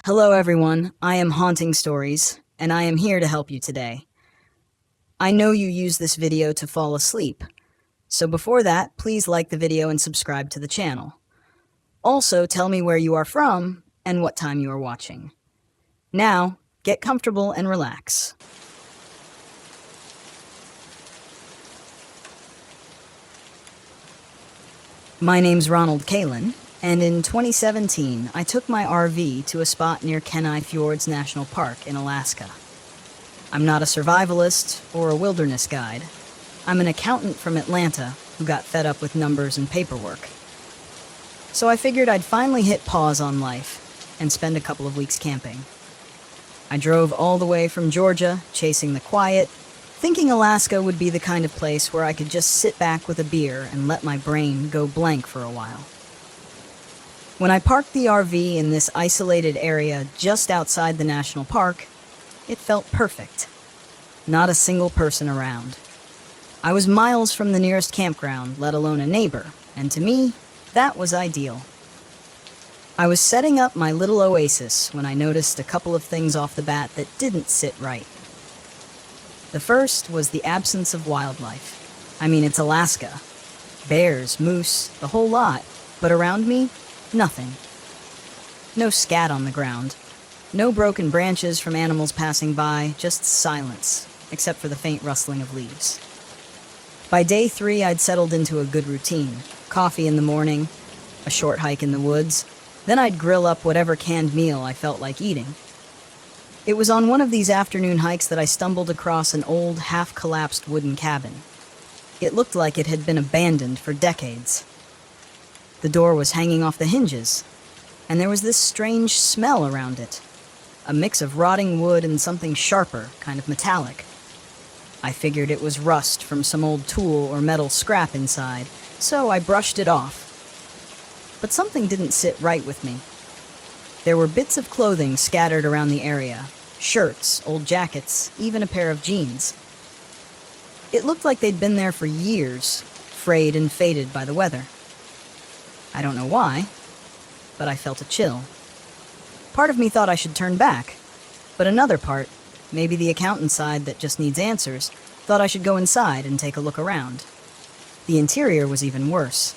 Hello everyone, I am Haunting Stories, and I am here to help you today. I know you use this video to fall asleep, so before that, please like the video and subscribe to the channel. Also, tell me where you are from and what time you are watching. Now, get comfortable and relax. My name's Ronald Kalin, and in 2017, I took my RV to a spot near Kenai Fjords National Park in Alaska. I'm not a survivalist or a wilderness guide. I'm an accountant from Atlanta who got fed up with numbers and paperwork. So I figured I'd finally hit pause on life and spend a couple of weeks camping. I drove all the way from Georgia, chasing the quiet, thinking Alaska would be the kind of place where I could just sit back with a beer and let my brain go blank for a while. When I parked the RV in this isolated area just outside the national park, it felt perfect. Not a single person around. I was miles from the nearest campground, let alone a neighbor, and to me, that was ideal. I was setting up my little oasis when I noticed a couple of things off the bat that didn't sit right. The first was the absence of wildlife. I mean, it's Alaska. Bears, moose, the whole lot, but around me, nothing. No scat on the ground. No broken branches from animals passing by, just silence, except for the faint rustling of leaves. By day 3, I'd settled into a good routine. Coffee in the morning, a short hike in the woods, then I'd grill up whatever canned meal I felt like eating. It was on one of these afternoon hikes that I stumbled across an old, half-collapsed wooden cabin. It looked like it had been abandoned for decades. The door was hanging off the hinges, and there was this strange smell around it. A mix of rotting wood and something sharper, kind of metallic. I figured it was rust from some old tool or metal scrap inside, so I brushed it off. But something didn't sit right with me. There were bits of clothing scattered around the area. Shirts, old jackets, even a pair of jeans. It looked like they'd been there for years, frayed and faded by the weather. I don't know why, but I felt a chill. Part of me thought I should turn back, but another part, maybe the accountant side that just needs answers, thought I should go inside and take a look around. The interior was even worse.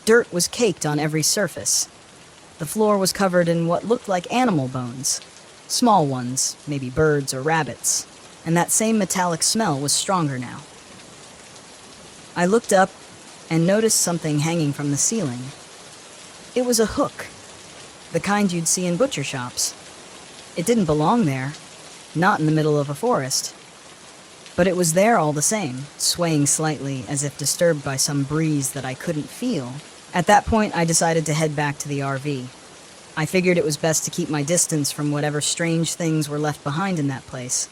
Dirt was caked on every surface. The floor was covered in what looked like animal bones. Small ones, maybe birds or rabbits, and that same metallic smell was stronger now. I looked up and noticed something hanging from the ceiling. It was a hook, the kind you'd see in butcher shops. It didn't belong there, not in the middle of a forest. But it was there all the same, swaying slightly as if disturbed by some breeze that I couldn't feel. At that point, I decided to head back to the RV. I figured it was best to keep my distance from whatever strange things were left behind in that place.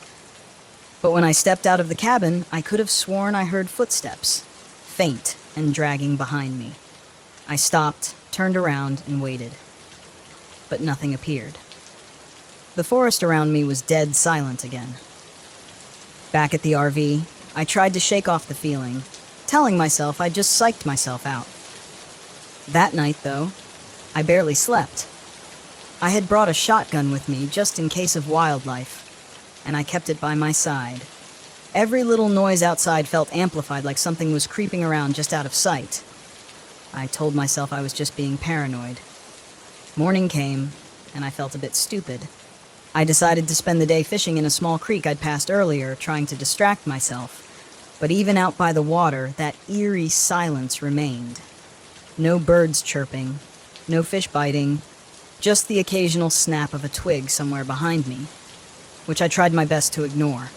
But when I stepped out of the cabin, I could have sworn I heard footsteps, faint and dragging behind me. I stopped, turned around, and waited. But nothing appeared. The forest around me was dead silent again. Back at the RV, I tried to shake off the feeling, telling myself I'd just psyched myself out. That night, though, I barely slept. I had brought a shotgun with me just in case of wildlife, and I kept it by my side. Every little noise outside felt amplified, like something was creeping around just out of sight. I told myself I was just being paranoid. Morning came, and I felt a bit stupid. I decided to spend the day fishing in a small creek I'd passed earlier, trying to distract myself. But even out by the water, that eerie silence remained. No birds chirping, no fish biting, just the occasional snap of a twig somewhere behind me, which I tried my best to ignore.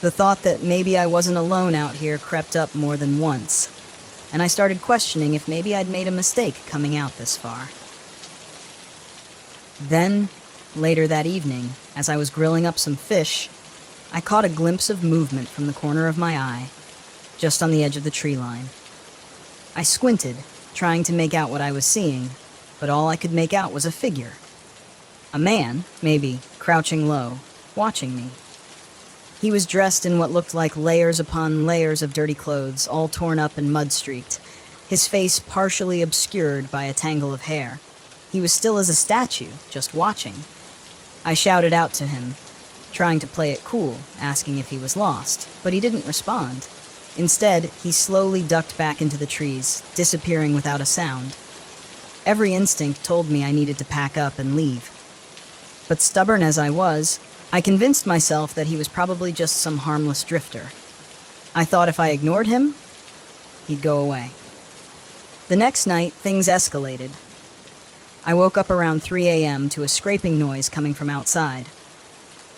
The thought that maybe I wasn't alone out here crept up more than once, and I started questioning if maybe I'd made a mistake coming out this far. Then, later that evening, as I was grilling up some fish, I caught a glimpse of movement from the corner of my eye, just on the edge of the tree line. I squinted, trying to make out what I was seeing, but all I could make out was a figure. A man, maybe, crouching low, watching me. He was dressed in what looked like layers upon layers of dirty clothes, all torn up and mud-streaked, his face partially obscured by a tangle of hair. He was still as a statue, just watching. I shouted out to him, trying to play it cool, asking if he was lost, but he didn't respond. Instead, he slowly ducked back into the trees, disappearing without a sound. Every instinct told me I needed to pack up and leave. But stubborn as I was, I convinced myself that he was probably just some harmless drifter. I thought if I ignored him, he'd go away. The next night, things escalated. I woke up around 3 a.m. to a scraping noise coming from outside.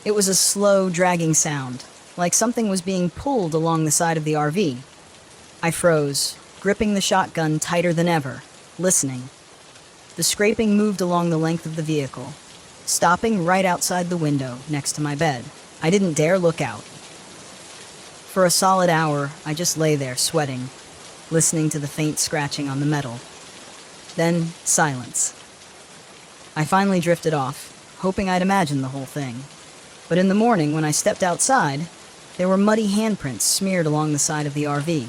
It was a slow, dragging sound, like something was being pulled along the side of the RV. I froze, gripping the shotgun tighter than ever, listening. The scraping moved along the length of the vehicle, stopping right outside the window next to my bed. I didn't dare look out. For a solid hour, I just lay there sweating, listening to the faint scratching on the metal. Then, silence. I finally drifted off, hoping I'd imagined the whole thing. But in the morning, when I stepped outside, there were muddy handprints smeared along the side of the RV.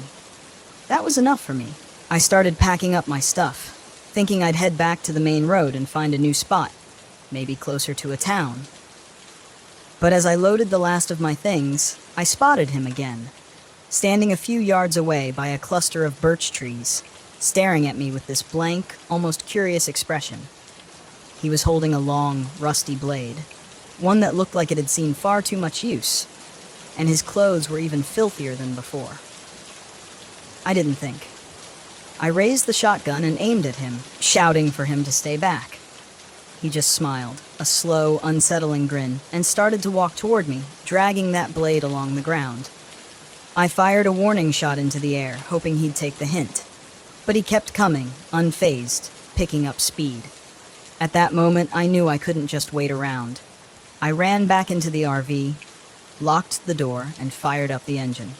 That was enough for me. I started packing up my stuff, thinking I'd head back to the main road and find a new spot, maybe closer to a town. But as I loaded the last of my things, I spotted him again, standing a few yards away by a cluster of birch trees, staring at me with this blank, almost curious expression. He was holding a long, rusty blade, one that looked like it had seen far too much use, and his clothes were even filthier than before. I didn't think. I raised the shotgun and aimed at him, shouting for him to stay back. He just smiled, a slow, unsettling grin, and started to walk toward me, dragging that blade along the ground. I fired a warning shot into the air, hoping he'd take the hint. But he kept coming, unfazed, picking up speed. At that moment, I knew I couldn't just wait around. I ran back into the RV, locked the door, and fired up the engine.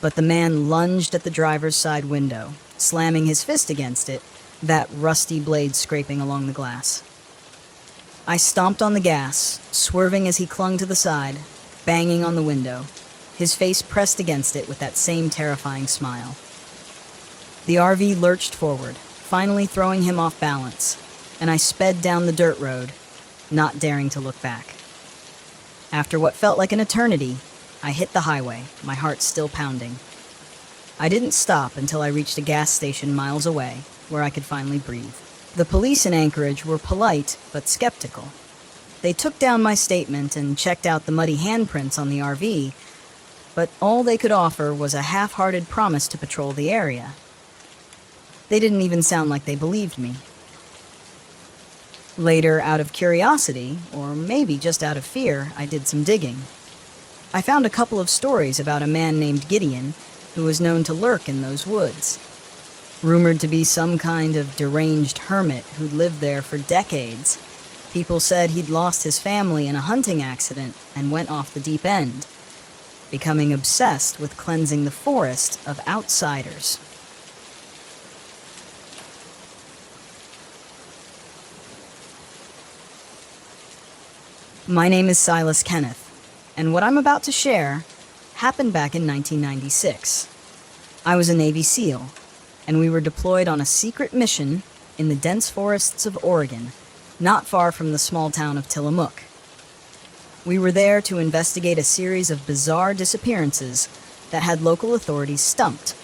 But the man lunged at the driver's side window, slamming his fist against it, that rusty blade scraping along the glass. I stomped on the gas, swerving as he clung to the side, banging on the window, his face pressed against it with that same terrifying smile. The RV lurched forward, finally throwing him off balance, and I sped down the dirt road, not daring to look back. After what felt like an eternity, I hit the highway, my heart still pounding. I didn't stop until I reached a gas station miles away, where I could finally breathe. The police in Anchorage were polite, but skeptical. They took down my statement and checked out the muddy handprints on the RV, but all they could offer was a half-hearted promise to patrol the area. They didn't even sound like they believed me. Later, out of curiosity, or maybe just out of fear, I did some digging. I found a couple of stories about a man named Gideon, who was known to lurk in those woods. Rumored to be some kind of deranged hermit who'd lived there for decades. People said he'd lost his family in a hunting accident and went off the deep end, becoming obsessed with cleansing the forest of outsiders. My name is Silas Kenneth, and what I'm about to share happened back in 1996. I was a Navy SEAL, and we were deployed on a secret mission in the dense forests of Oregon, not far from the small town of Tillamook. We were there to investigate a series of bizarre disappearances that had local authorities stumped.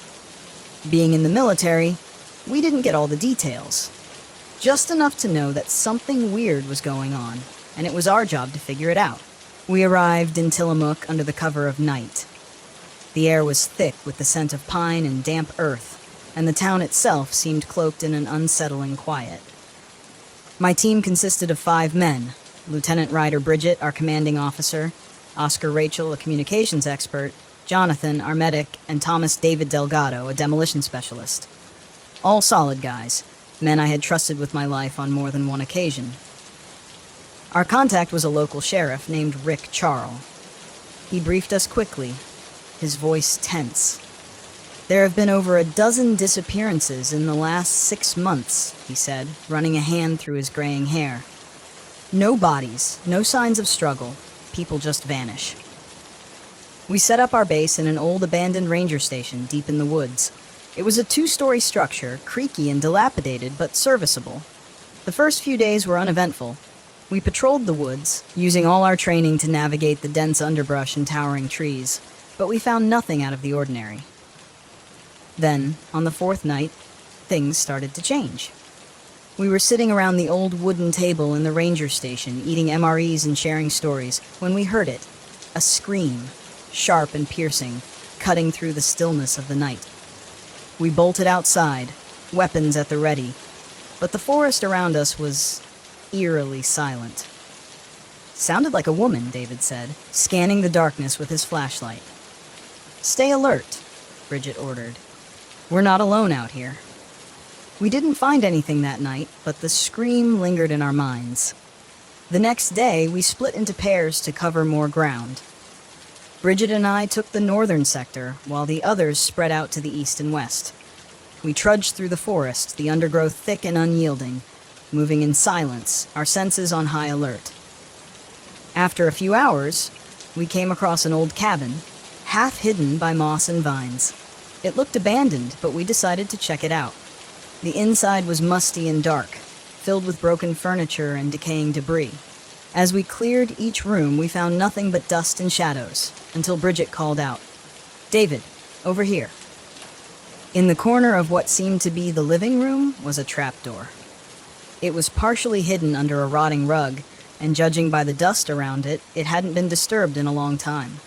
Being in the military, we didn't get all the details, just enough to know that something weird was going on, and it was our job to figure it out. We arrived in Tillamook under the cover of night. The air was thick with the scent of pine and damp earth, and the town itself seemed cloaked in an unsettling quiet. My team consisted of 5 men: Lieutenant Ryder Bridget, our commanding officer, Oscar Rachel, a communications expert, Jonathan, our medic, and Thomas David Delgado, a demolition specialist. All solid guys, men I had trusted with my life on more than one occasion. Our contact was a local sheriff named Rick Charle. He briefed us quickly, his voice tense. There have been over a dozen disappearances in the last 6 months, he said, running a hand through his graying hair. No bodies, no signs of struggle. People just vanish. We set up our base in an old abandoned ranger station deep in the woods. It was a 2-story structure, creaky and dilapidated, but serviceable. The first few days were uneventful. We patrolled the woods, using all our training to navigate the dense underbrush and towering trees, but we found nothing out of the ordinary. Then, on the fourth night, things started to change. We were sitting around the old wooden table in the ranger station, eating MREs and sharing stories, when we heard it, a scream, sharp and piercing, cutting through the stillness of the night. We bolted outside, weapons at the ready, but the forest around us was eerily silent. "Sounded like a woman," David said, scanning the darkness with his flashlight. "Stay alert," Bridget ordered. "We're not alone out here." We didn't find anything that night, but the scream lingered in our minds. The next day, we split into pairs to cover more ground. Bridget and I took the northern sector, while the others spread out to the east and west. We trudged through the forest, the undergrowth thick and unyielding, moving in silence, our senses on high alert. After a few hours, we came across an old cabin, half hidden by moss and vines. It looked abandoned, but we decided to check it out. The inside was musty and dark, filled with broken furniture and decaying debris. As we cleared each room, we found nothing but dust and shadows, until Bridget called out, "David, over here." In the corner of what seemed to be the living room was a trapdoor. It was partially hidden under a rotting rug, and judging by the dust around it, it hadn't been disturbed in a long time.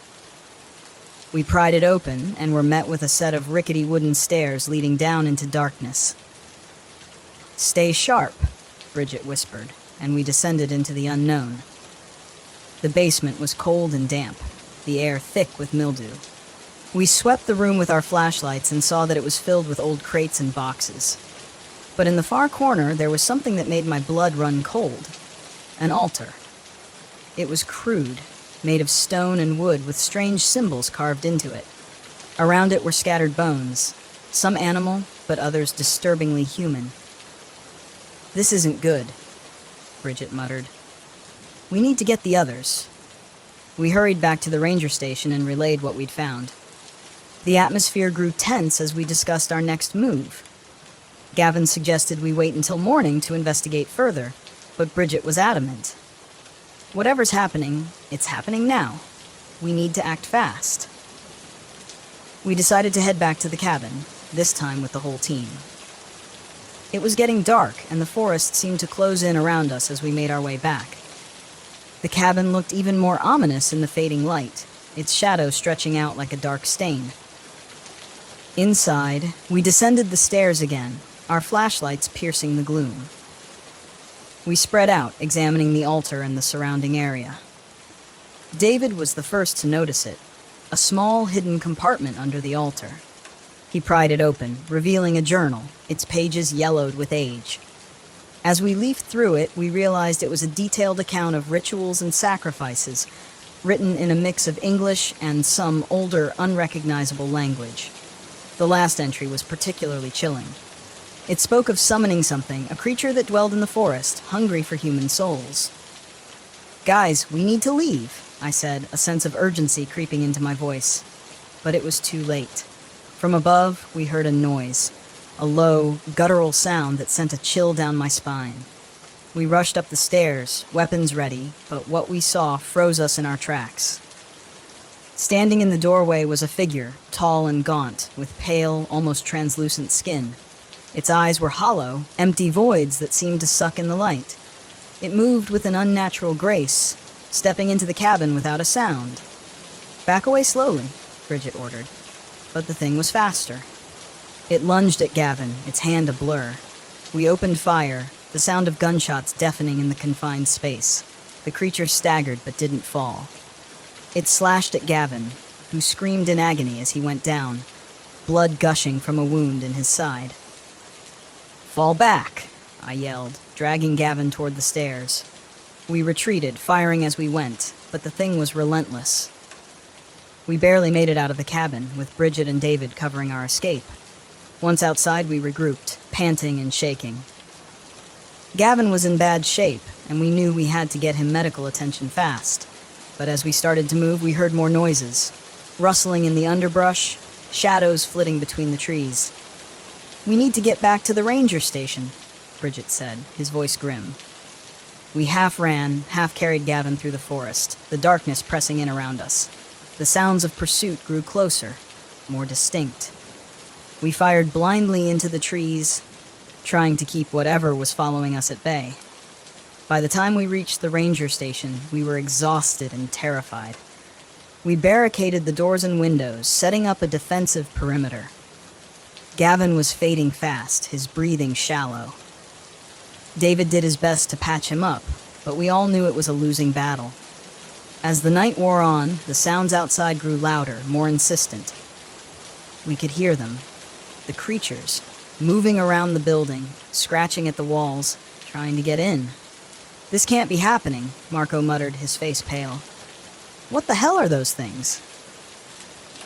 We pried it open and were met with a set of rickety wooden stairs leading down into darkness. "Stay sharp," Bridget whispered, and we descended into the unknown. The basement was cold and damp, the air thick with mildew. We swept the room with our flashlights and saw that it was filled with old crates and boxes. But in the far corner, there was something that made my blood run cold. An altar. It was crude, made of stone and wood with strange symbols carved into it. Around it were scattered bones, some animal, but others disturbingly human. "This isn't good," Bridget muttered. "We need to get the others." We hurried back to the ranger station and relayed what we'd found. The atmosphere grew tense as we discussed our next move. Gavin suggested we wait until morning to investigate further, but Bridget was adamant. "Whatever's happening, it's happening now. We need to act fast." We decided to head back to the cabin, this time with the whole team. It was getting dark, and the forest seemed to close in around us as we made our way back. The cabin looked even more ominous in the fading light, its shadow stretching out like a dark stain. Inside, we descended the stairs again, our flashlights piercing the gloom. We spread out, examining the altar and the surrounding area. David was the first to notice it, a small hidden compartment under the altar. He pried it open, revealing a journal, its pages yellowed with age. As we leafed through it, we realized it was a detailed account of rituals and sacrifices, written in a mix of English and some older, unrecognizable language. The last entry was particularly chilling. It spoke of summoning something, a creature that dwelled in the forest, hungry for human souls. "Guys, we need to leave," I said, a sense of urgency creeping into my voice. But it was too late. From above, we heard a noise, a low, guttural sound that sent a chill down my spine. We rushed up the stairs, weapons ready, but what we saw froze us in our tracks. Standing in the doorway was a figure, tall and gaunt, with pale, almost translucent skin. Its eyes were hollow, empty voids that seemed to suck in the light. It moved with an unnatural grace, stepping into the cabin without a sound. "Back away slowly," Bridget ordered. But the thing was faster. It lunged at Gavin, its hand a blur. We opened fire, the sound of gunshots deafening in the confined space. The creature staggered but didn't fall. It slashed at Gavin, who screamed in agony as he went down, blood gushing from a wound in his side. "Fall back," I yelled, dragging Gavin toward the stairs. We retreated, firing as we went, but the thing was relentless. We barely made it out of the cabin, with Bridget and David covering our escape. Once outside, we regrouped, panting and shaking. Gavin was in bad shape, and we knew we had to get him medical attention fast. But as we started to move, we heard more noises. Rustling in the underbrush, shadows flitting between the trees. "We need to get back to the ranger station." Bridget said, his voice grim. We half ran, half carried Gavin through the forest, the darkness pressing in around us. The sounds of pursuit grew closer, more distinct. We fired blindly into the trees, trying to keep whatever was following us at bay. By the time we reached the ranger station, we were exhausted and terrified. We barricaded the doors and windows, setting up a defensive perimeter. Gavin was fading fast, his breathing shallow. David did his best to patch him up, but we all knew it was a losing battle. As the night wore on, the sounds outside grew louder, more insistent. We could hear them, the creatures, moving around the building, scratching at the walls, trying to get in. This can't be happening, Marco muttered, his face pale. What the hell are those things?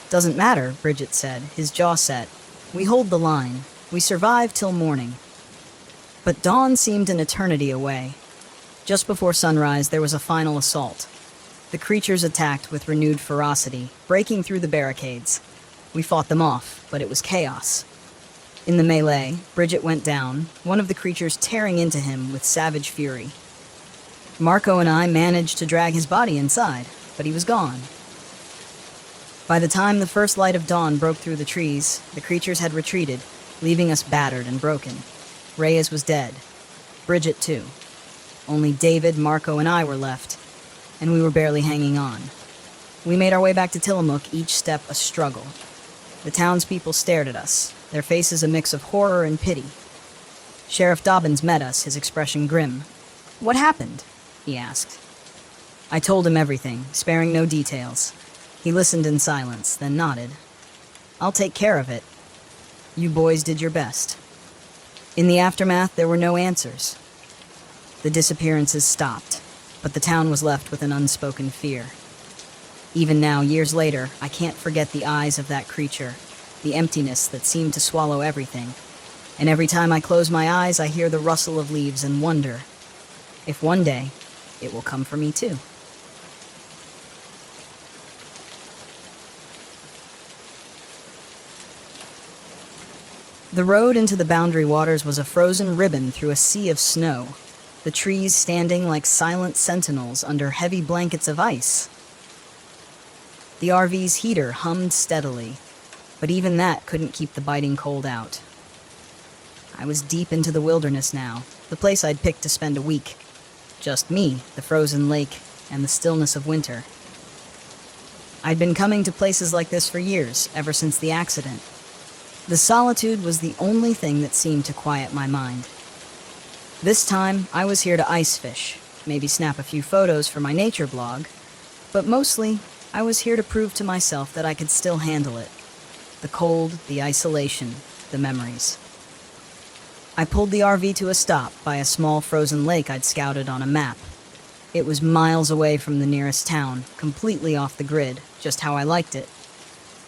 Doesn't matter, Bridget said, his jaw set. We hold the line. We survive till morning. But dawn seemed an eternity away. Just before sunrise, there was a final assault. The creatures attacked with renewed ferocity, breaking through the barricades. We fought them off, but it was chaos. In the melee, Bridget went down, one of the creatures tearing into him with savage fury. Marco and I managed to drag his body inside, but he was gone. By the time the first light of dawn broke through the trees, the creatures had retreated, leaving us battered and broken. Reyes was dead. Bridget, too. Only David, Marco, and I were left, and we were barely hanging on. We made our way back to Tillamook, each step a struggle. The townspeople stared at us, their faces a mix of horror and pity. Sheriff Dobbins met us, his expression grim. What happened? He asked. I told him everything, sparing no details. He listened in silence, then nodded. I'll take care of it. You boys did your best. In the aftermath, there were no answers. The disappearances stopped, but the town was left with an unspoken fear. Even now, years later, I can't forget the eyes of that creature, the emptiness that seemed to swallow everything. And every time I close my eyes, I hear the rustle of leaves and wonder if one day it will come for me too. The road into the Boundary Waters was a frozen ribbon through a sea of snow, the trees standing like silent sentinels under heavy blankets of ice. The RV's heater hummed steadily, but even that couldn't keep the biting cold out. I was deep into the wilderness now, the place I'd picked to spend a week. Just me, the frozen lake, and the stillness of winter. I'd been coming to places like this for years, ever since the accident. The solitude was the only thing that seemed to quiet my mind. This time, I was here to ice fish, maybe snap a few photos for my nature blog, but mostly, I was here to prove to myself that I could still handle it. The cold, the isolation, the memories. I pulled the RV to a stop by a small frozen lake I'd scouted on a map. It was miles away from the nearest town, completely off the grid, just how I liked it.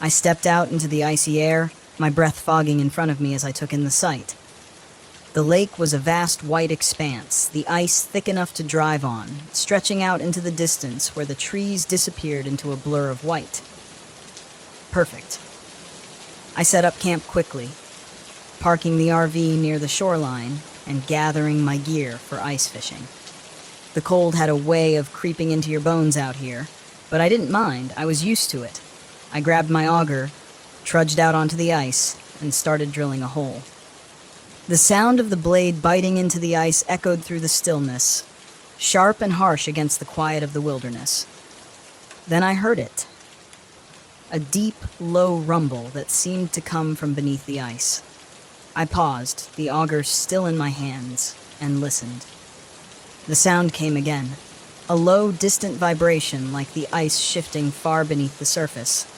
I stepped out into the icy air, my breath fogging in front of me as I took in the sight. The lake was a vast white expanse, the ice thick enough to drive on, stretching out into the distance where the trees disappeared into a blur of white. Perfect. I set up camp quickly, parking the RV near the shoreline and gathering my gear for ice fishing. The cold had a way of creeping into your bones out here, but I didn't mind. I was used to it. I grabbed my auger, trudged out onto the ice, and started drilling a hole. The sound of the blade biting into the ice echoed through the stillness, sharp and harsh against the quiet of the wilderness. Then I heard it. A deep, low rumble that seemed to come from beneath the ice. I paused, the auger still in my hands, and listened. The sound came again, a low, distant vibration like the ice shifting far beneath the surface.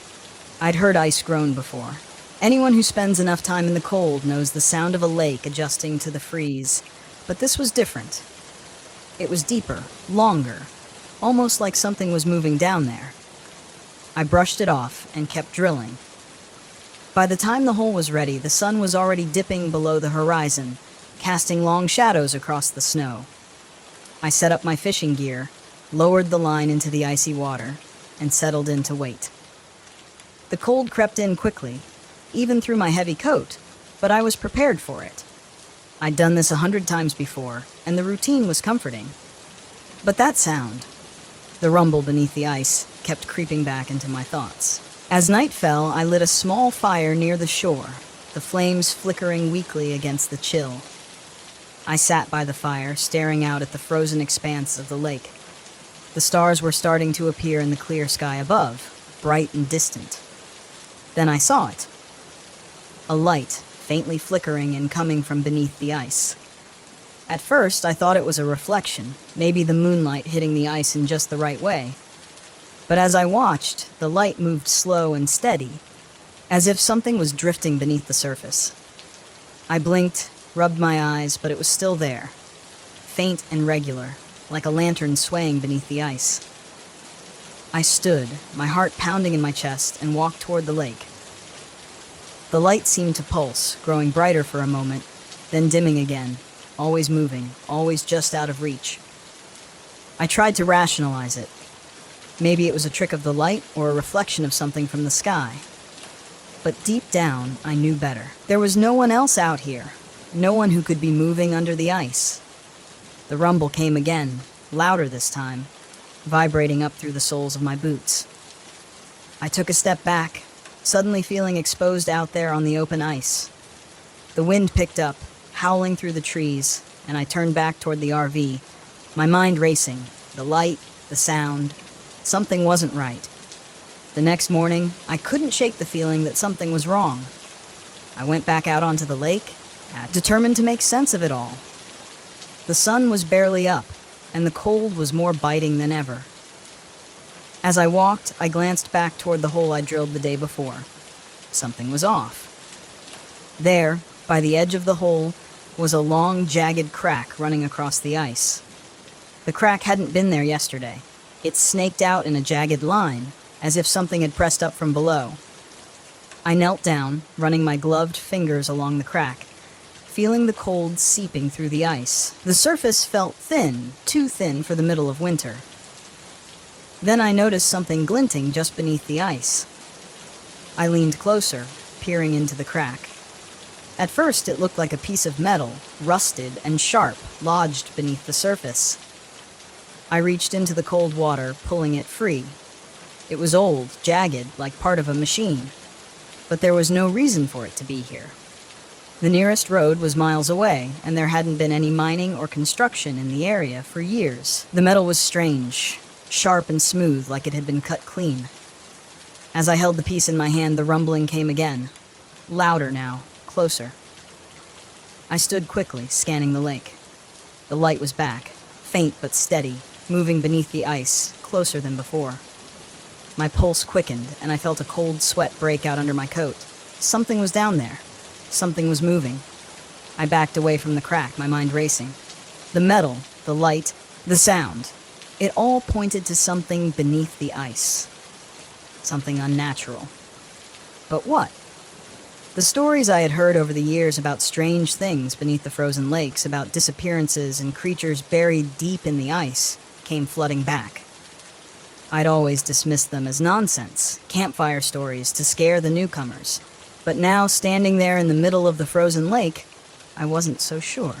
I'd heard ice groan before. Anyone who spends enough time in the cold knows the sound of a lake adjusting to the freeze, but this was different. It was deeper, longer, almost like something was moving down there. I brushed it off and kept drilling. By the time the hole was ready, the sun was already dipping below the horizon, casting long shadows across the snow. I set up my fishing gear, lowered the line into the icy water, and settled in to wait. The cold crept in quickly, even through my heavy coat, but I was prepared for it. I'd done this 100 times before, and the routine was comforting. But that sound, the rumble beneath the ice, kept creeping back into my thoughts. As night fell, I lit a small fire near the shore, the flames flickering weakly against the chill. I sat by the fire, staring out at the frozen expanse of the lake. The stars were starting to appear in the clear sky above, bright and distant. Then I saw it. A light, faintly flickering and coming from beneath the ice. At first, I thought it was a reflection, maybe the moonlight hitting the ice in just the right way. But as I watched, the light moved slow and steady, as if something was drifting beneath the surface. I blinked, rubbed my eyes, but it was still there, faint and regular, like a lantern swaying beneath the ice. I stood, my heart pounding in my chest, and walked toward the lake. The light seemed to pulse, growing brighter for a moment, then dimming again, always moving, always just out of reach. I tried to rationalize it. Maybe it was a trick of the light or a reflection of something from the sky. But deep down, I knew better. There was no one else out here, no one who could be moving under the ice. The rumble came again, louder this time, vibrating up through the soles of my boots. I took a step back, suddenly feeling exposed out there on the open ice. The wind picked up, howling through the trees, and I turned back toward the RV, my mind racing, the light, the sound. Something wasn't right. The next morning, I couldn't shake the feeling that something was wrong. I went back out onto the lake, determined to make sense of it all. The sun was barely up, and the cold was more biting than ever. As I walked, I glanced back toward the hole I drilled the day before. Something was off. There, by the edge of the hole, was a long, jagged crack running across the ice. The crack hadn't been there yesterday. It snaked out in a jagged line, as if something had pressed up from below. I knelt down, running my gloved fingers along the crack, feeling the cold seeping through the ice. The surface felt thin, too thin for the middle of winter. Then I noticed something glinting just beneath the ice. I leaned closer, peering into the crack. At first, it looked like a piece of metal, rusted and sharp, lodged beneath the surface. I reached into the cold water, pulling it free. It was old, jagged, like part of a machine. But there was no reason for it to be here. The nearest road was miles away, and there hadn't been any mining or construction in the area for years. The metal was strange, sharp and smooth, like it had been cut clean. As I held the piece in my hand, the rumbling came again. Louder now, closer. I stood quickly, scanning the lake. The light was back, faint but steady, moving beneath the ice, closer than before. My pulse quickened, and I felt a cold sweat break out under my coat. Something was down there. Something was moving. I backed away from the crack, my mind racing. The metal, the light, the sound. It all pointed to something beneath the ice. Something unnatural. But what? The stories I had heard over the years about strange things beneath the frozen lakes, about disappearances and creatures buried deep in the ice, came flooding back. I'd always dismissed them as nonsense, campfire stories to scare the newcomers. But now, standing there in the middle of the frozen lake, I wasn't so sure.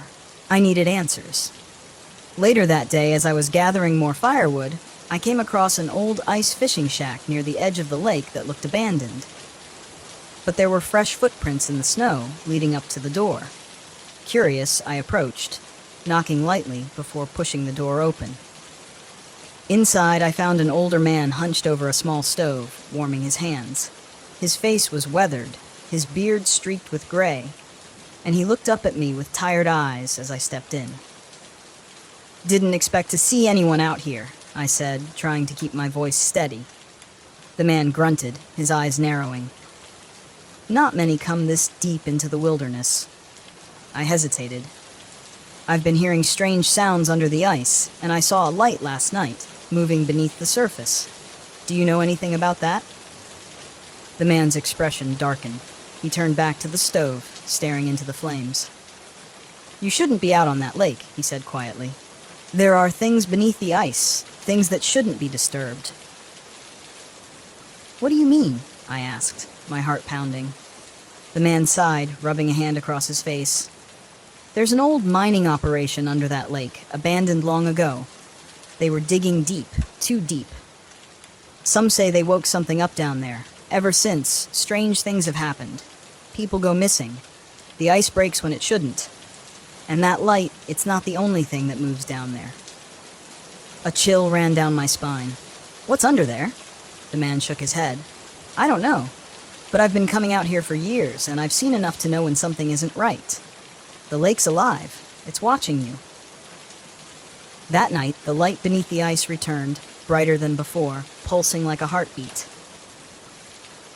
I needed answers. Later that day, as I was gathering more firewood, I came across an old ice fishing shack near the edge of the lake that looked abandoned. But there were fresh footprints in the snow leading up to the door. Curious, I approached, knocking lightly before pushing the door open. Inside, I found an older man hunched over a small stove, warming his hands. His face was weathered, his beard streaked with gray, and he looked up at me with tired eyes as I stepped in. "Didn't expect to see anyone out here," I said, trying to keep my voice steady. The man grunted, his eyes narrowing. "Not many come this deep into the wilderness." I hesitated. "I've been hearing strange sounds under the ice, and I saw a light last night, moving beneath the surface. Do you know anything about that?" The man's expression darkened. He turned back to the stove, staring into the flames. "You shouldn't be out on that lake," he said quietly. "There are things beneath the ice, things that shouldn't be disturbed." "What do you mean?" I asked, my heart pounding. The man sighed, rubbing a hand across his face. There's an old mining operation under that lake, abandoned long ago. They were digging deep, too deep. Some say they woke something up down there. Ever since, strange things have happened. People go missing. The ice breaks when it shouldn't. And that light, it's not the only thing that moves down there. A chill ran down my spine. What's under there? The man shook his head. I don't know. But I've been coming out here for years, and I've seen enough to know when something isn't right. The lake's alive. It's watching you. That night, the light beneath the ice returned, brighter than before, pulsing like a heartbeat.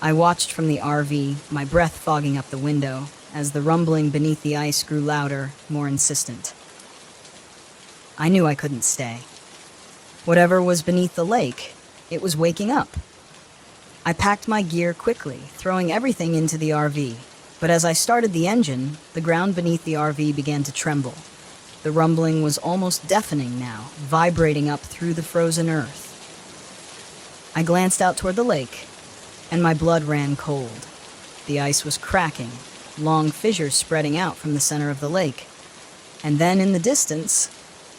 I watched from the RV, my breath fogging up the window, as the rumbling beneath the ice grew louder, more insistent. I knew I couldn't stay. Whatever was beneath the lake, it was waking up. I packed my gear quickly, throwing everything into the RV. But as I started the engine, the ground beneath the RV began to tremble. The rumbling was almost deafening now, vibrating up through the frozen earth. I glanced out toward the lake, and my blood ran cold. The ice was cracking, long fissures spreading out from the center of the lake. And then in the distance,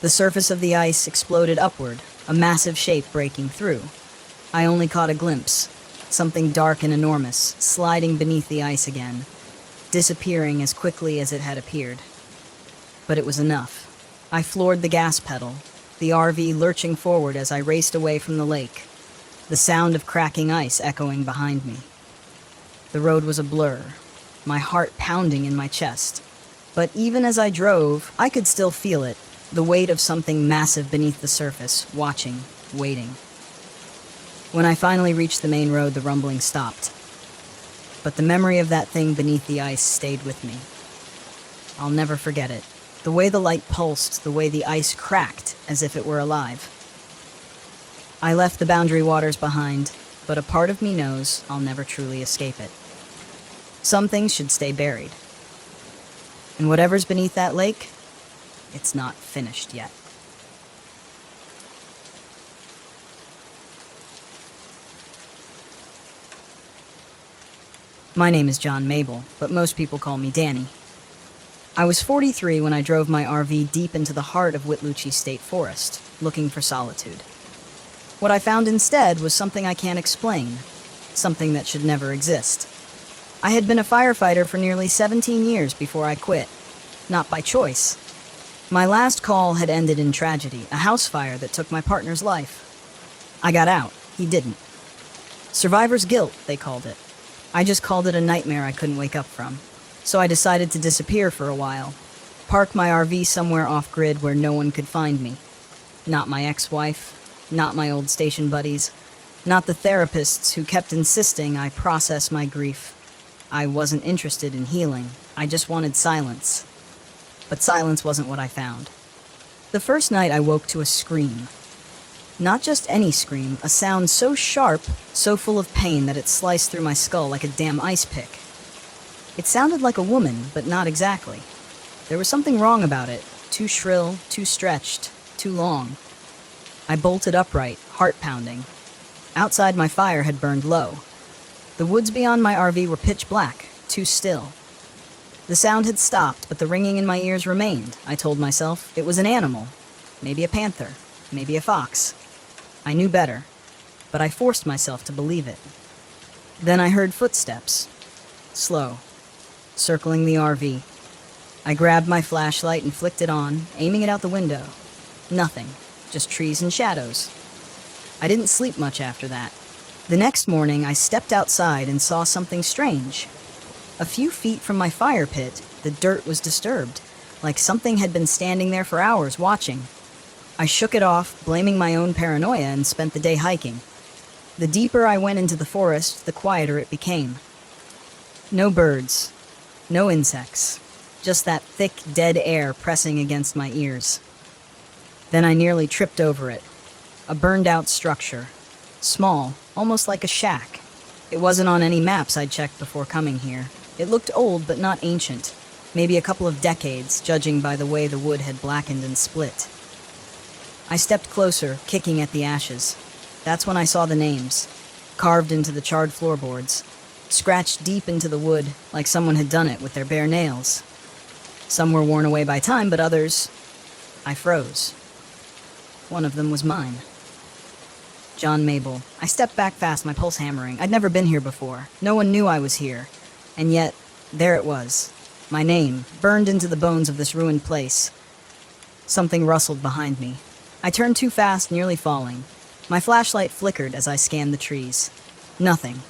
the surface of the ice exploded upward, a massive shape breaking through. I only caught a glimpse, something dark and enormous, sliding beneath the ice again, disappearing as quickly as it had appeared. But it was enough. I floored the gas pedal, the RV lurching forward as I raced away from the lake, the sound of cracking ice echoing behind me. The road was a blur, my heart pounding in my chest. But even as I drove, I could still feel it, the weight of something massive beneath the surface, watching, waiting. When I finally reached the main road, the rumbling stopped. But the memory of that thing beneath the ice stayed with me. I'll never forget it. The way the light pulsed, the way the ice cracked, as if it were alive. I left the boundary waters behind, but a part of me knows I'll never truly escape it. Some things should stay buried. And whatever's beneath that lake, it's not finished yet. My name is John Mabel, but most people call me Danny. I was 43 when I drove my RV deep into the heart of Withloochee State Forest, looking for solitude. What I found instead was something I can't explain, something that should never exist. I had been a firefighter for nearly 17 years before I quit, not by choice. My last call had ended in tragedy, a house fire that took my partner's life. I got out, he didn't. Survivor's guilt, they called it. I just called it a nightmare I couldn't wake up from. So I decided to disappear for a while. Park my RV somewhere off-grid where no one could find me. Not my ex-wife, not my old station buddies, not the therapists who kept insisting I process my grief. I wasn't interested in healing. I just wanted silence. But silence wasn't what I found. The first night I woke to a scream. Not just any scream, a sound so sharp, so full of pain that it sliced through my skull like a damn ice pick. It sounded like a woman, but not exactly. There was something wrong about it. Too shrill, too stretched, too long. I bolted upright, heart pounding. Outside, my fire had burned low. The woods beyond my RV were pitch black, too still. The sound had stopped, but the ringing in my ears remained. I told myself it was an animal. Maybe a panther. Maybe a fox. I knew better, but I forced myself to believe it. Then I heard footsteps. Slow. Circling the RV. I grabbed my flashlight and flicked it on, aiming it out the window. Nothing. Just trees and shadows. I didn't sleep much after that. The next morning, I stepped outside and saw something strange. A few feet from my fire pit, the dirt was disturbed, like something had been standing there for hours watching. I shook it off, blaming my own paranoia, and spent the day hiking. The deeper I went into the forest, the quieter it became. No birds, no insects, just that thick, dead air pressing against my ears. Then I nearly tripped over it. A burned-out structure. Small, almost like a shack. It wasn't on any maps I'd checked before coming here. It looked old, but not ancient. Maybe a couple of decades, judging by the way the wood had blackened and split. I stepped closer, kicking at the ashes. That's when I saw the names, carved into the charred floorboards, scratched deep into the wood like someone had done it with their bare nails. Some were worn away by time, but others, I froze. One of them was mine. John Mabel. I stepped back fast, my pulse hammering. I'd never been here before. No one knew I was here. And yet, there it was. My name, burned into the bones of this ruined place. Something rustled behind me. I turned too fast, nearly falling. My flashlight flickered as I scanned the trees. Nothing.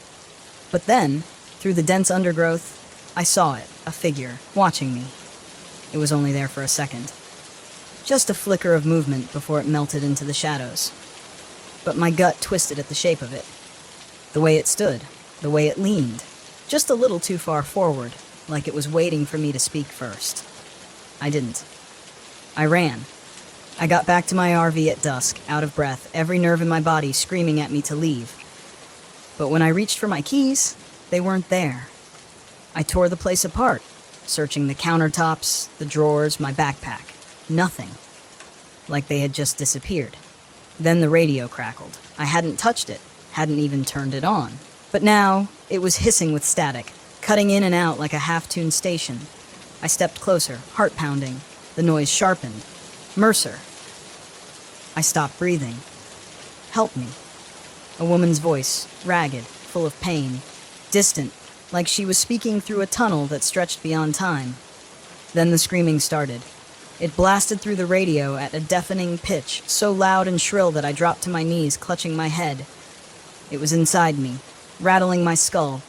But then, through the dense undergrowth, I saw it, a figure, watching me. It was only there for a second. Just a flicker of movement before it melted into the shadows. But my gut twisted at the shape of it. The way it stood, the way it leaned, just a little too far forward, like it was waiting for me to speak first. I didn't. I ran. I got back to my RV at dusk, out of breath, every nerve in my body screaming at me to leave. But when I reached for my keys, they weren't there. I tore the place apart, searching the countertops, the drawers, my backpack. Nothing. Like they had just disappeared. Then the radio crackled. I hadn't touched it, hadn't even turned it on. But now, it was hissing with static, cutting in and out like a half-tuned station. I stepped closer, heart pounding. The noise sharpened. Mercer. I stopped breathing. Help me. A woman's voice, ragged, full of pain, distant, like she was speaking through a tunnel that stretched beyond time. Then the screaming started. It blasted through the radio at a deafening pitch, so loud and shrill that I dropped to my knees, clutching my head. It was inside me, rattling my skull,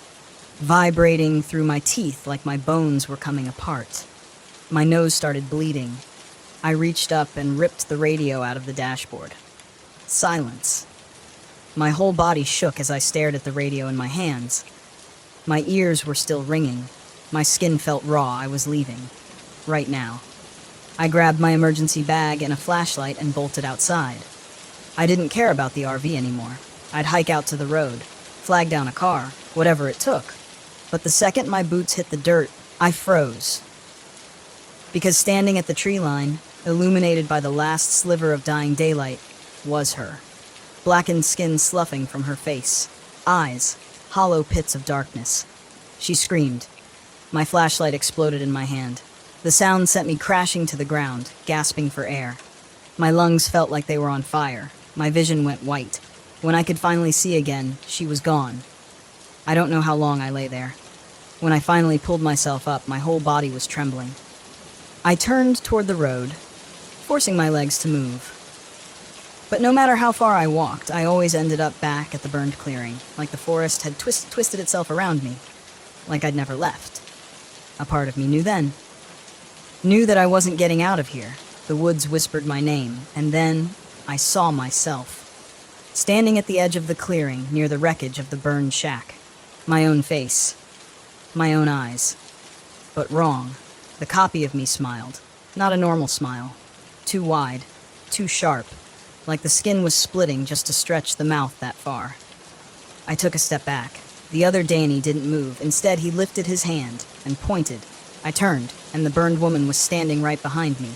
vibrating through my teeth like my bones were coming apart. My nose started bleeding. I reached up and ripped the radio out of the dashboard. Silence. My whole body shook as I stared at the radio in my hands. My ears were still ringing. My skin felt raw. I was leaving. Right now. I grabbed my emergency bag and a flashlight and bolted outside. I didn't care about the RV anymore. I'd hike out to the road, flag down a car, whatever it took. But the second my boots hit the dirt, I froze. Because standing at the tree line, illuminated by the last sliver of dying daylight, was her. Blackened skin sloughing from her face. Eyes, hollow pits of darkness. She screamed. My flashlight exploded in my hand. The sound sent me crashing to the ground, gasping for air. My lungs felt like they were on fire. My vision went white. When I could finally see again, she was gone. I don't know how long I lay there. When I finally pulled myself up, my whole body was trembling. I turned toward the road, forcing my legs to move. But no matter how far I walked, I always ended up back at the burned clearing, like the forest had twisted itself around me, like I'd never left. A part of me knew then. Knew that I wasn't getting out of here. The woods whispered my name, and then I saw myself. Standing at the edge of the clearing, near the wreckage of the burned shack. My own face. My own eyes. But wrong. The copy of me smiled. Not a normal smile. Too wide. Too sharp. Like the skin was splitting just to stretch the mouth that far. I took a step back. The other Danny didn't move. Instead, he lifted his hand and pointed. I turned, and the burned woman was standing right behind me.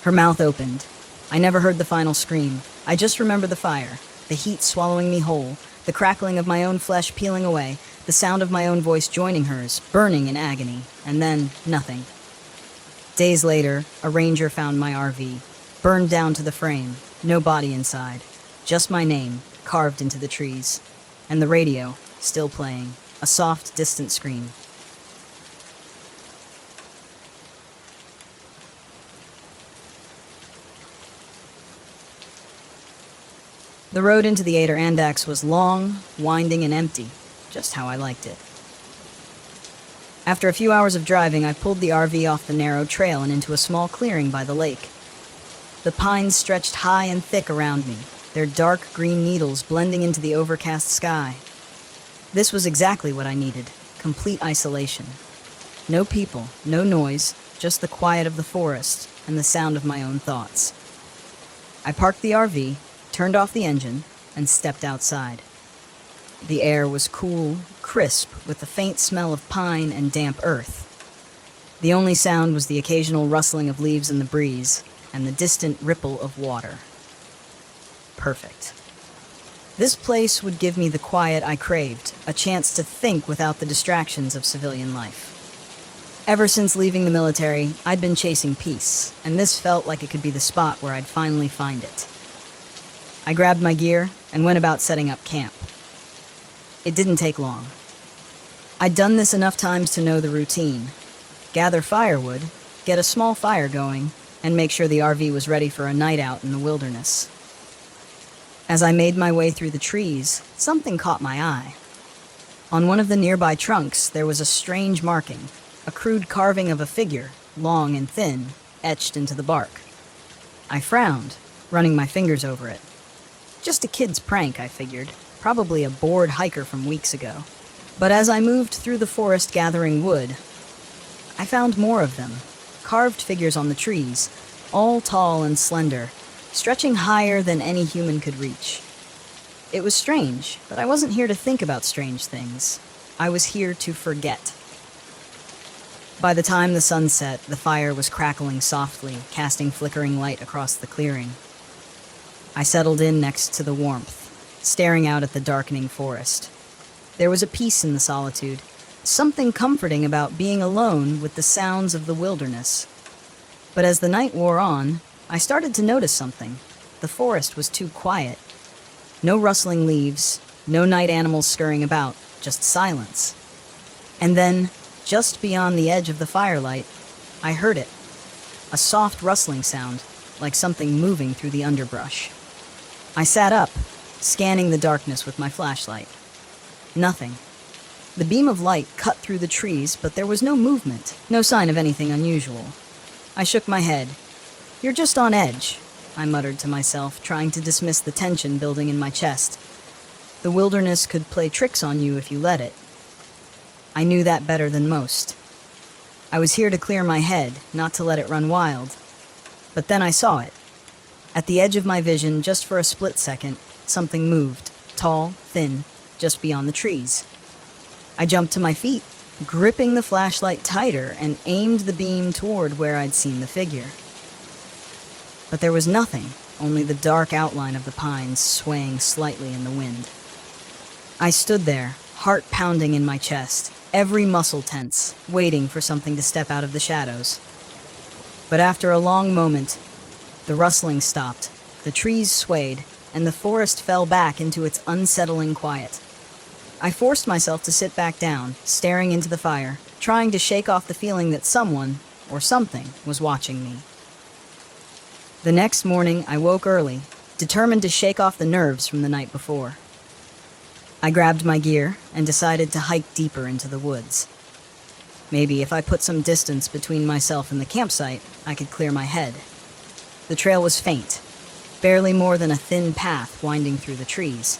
Her mouth opened. I never heard the final scream. I just remember the fire, the heat swallowing me whole, the crackling of my own flesh peeling away, the sound of my own voice joining hers, burning in agony, and then nothing. Days later, a ranger found my RV, burned down to the frame, no body inside, just my name, carved into the trees, and the radio, still playing, a soft, distant scream. The road into the Adirondacks was long, winding, and empty, just how I liked it. After a few hours of driving, I pulled the RV off the narrow trail and into a small clearing by the lake. The pines stretched high and thick around me, their dark green needles blending into the overcast sky. This was exactly what I needed, complete isolation. No people, no noise, just the quiet of the forest and the sound of my own thoughts. I parked the RV, turned off the engine, and stepped outside. The air was cool, crisp, with the faint smell of pine and damp earth. The only sound was the occasional rustling of leaves in the breeze and the distant ripple of water. Perfect. This place would give me the quiet I craved, a chance to think without the distractions of civilian life. Ever since leaving the military, I'd been chasing peace, and this felt like it could be the spot where I'd finally find it. I grabbed my gear and went about setting up camp. It didn't take long. I'd done this enough times to know the routine. Gather firewood, get a small fire going, and make sure the RV was ready for a night out in the wilderness. As I made my way through the trees, something caught my eye. On one of the nearby trunks, there was a strange marking, a crude carving of a figure, long and thin, etched into the bark. I frowned, running my fingers over it. Just a kid's prank, I figured, probably a bored hiker from weeks ago. But as I moved through the forest gathering wood, I found more of them, carved figures on the trees, all tall and slender, stretching higher than any human could reach. It was strange, but I wasn't here to think about strange things. I was here to forget. By the time the sun set, the fire was crackling softly, casting flickering light across the clearing. I settled in next to the warmth, staring out at the darkening forest. There was a peace in the solitude, something comforting about being alone with the sounds of the wilderness. But as the night wore on, I started to notice something. The forest was too quiet. No rustling leaves, no night animals scurrying about, just silence. And then, just beyond the edge of the firelight, I heard it. A soft rustling sound, like something moving through the underbrush. I sat up, scanning the darkness with my flashlight. Nothing. The beam of light cut through the trees, but there was no movement, no sign of anything unusual. I shook my head. "You're just on edge," I muttered to myself, trying to dismiss the tension building in my chest. The wilderness could play tricks on you if you let it. I knew that better than most. I was here to clear my head, not to let it run wild. But then I saw it. At the edge of my vision, just for a split second, something moved, tall, thin, just beyond the trees. I jumped to my feet, gripping the flashlight tighter, and aimed the beam toward where I'd seen the figure. But there was nothing, only the dark outline of the pines swaying slightly in the wind. I stood there, heart pounding in my chest, every muscle tense, waiting for something to step out of the shadows. But after a long moment, the rustling stopped, the trees swayed, and the forest fell back into its unsettling quiet. I forced myself to sit back down, staring into the fire, trying to shake off the feeling that someone, or something, was watching me. The next morning, I woke early, determined to shake off the nerves from the night before. I grabbed my gear and decided to hike deeper into the woods. Maybe if I put some distance between myself and the campsite, I could clear my head. The trail was faint, barely more than a thin path winding through the trees.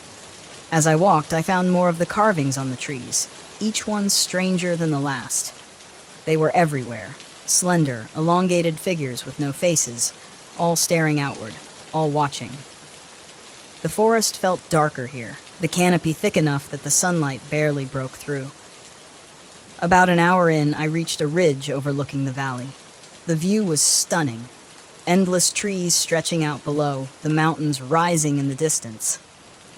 As I walked, I found more of the carvings on the trees, each one stranger than the last. They were everywhere, slender, elongated figures with no faces, all staring outward, all watching. The forest felt darker here, the canopy thick enough that the sunlight barely broke through. About an hour in, I reached a ridge overlooking the valley. The view was stunning. Endless trees stretching out below, the mountains rising in the distance.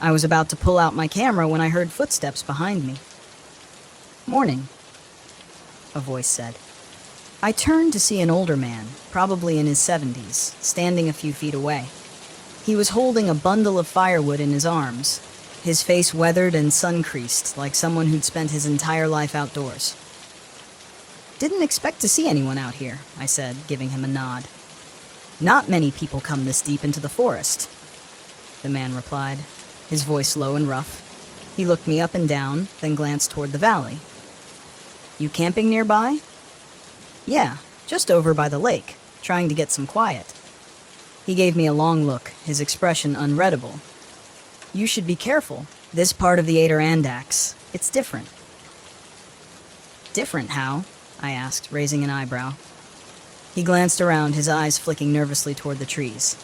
I was about to pull out my camera when I heard footsteps behind me. "Morning," a voice said. I turned to see an older man, probably in his 70s, standing a few feet away. He was holding a bundle of firewood in his arms, his face weathered and sun-creased, like someone who'd spent his entire life outdoors. "Didn't expect to see anyone out here," I said, giving him a nod. "Not many people come this deep into the forest," the man replied, his voice low and rough. He looked me up and down, then glanced toward the valley. "You camping nearby?" "Yeah, just over by the lake, trying to get some quiet." He gave me a long look, his expression unreadable. "You should be careful. This part of the Adirondacks, it's different." "Different how?" I asked, raising an eyebrow. He glanced around, his eyes flicking nervously toward the trees.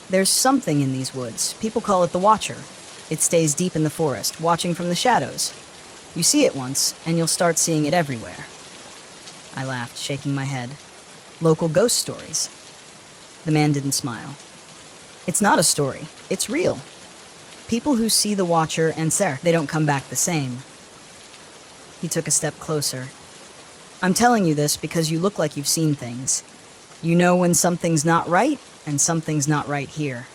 "There's something in these woods. People call it the Watcher. It stays deep in the forest, watching from the shadows. You see it once, and you'll start seeing it everywhere." I laughed, shaking my head. "Local ghost stories." The man didn't smile. "It's not a story. It's real. People who see the Watcher and they don't come back the same." He took a step closer. I'm telling you this because you look like you've seen things. You know when something's not right, and something's not right here.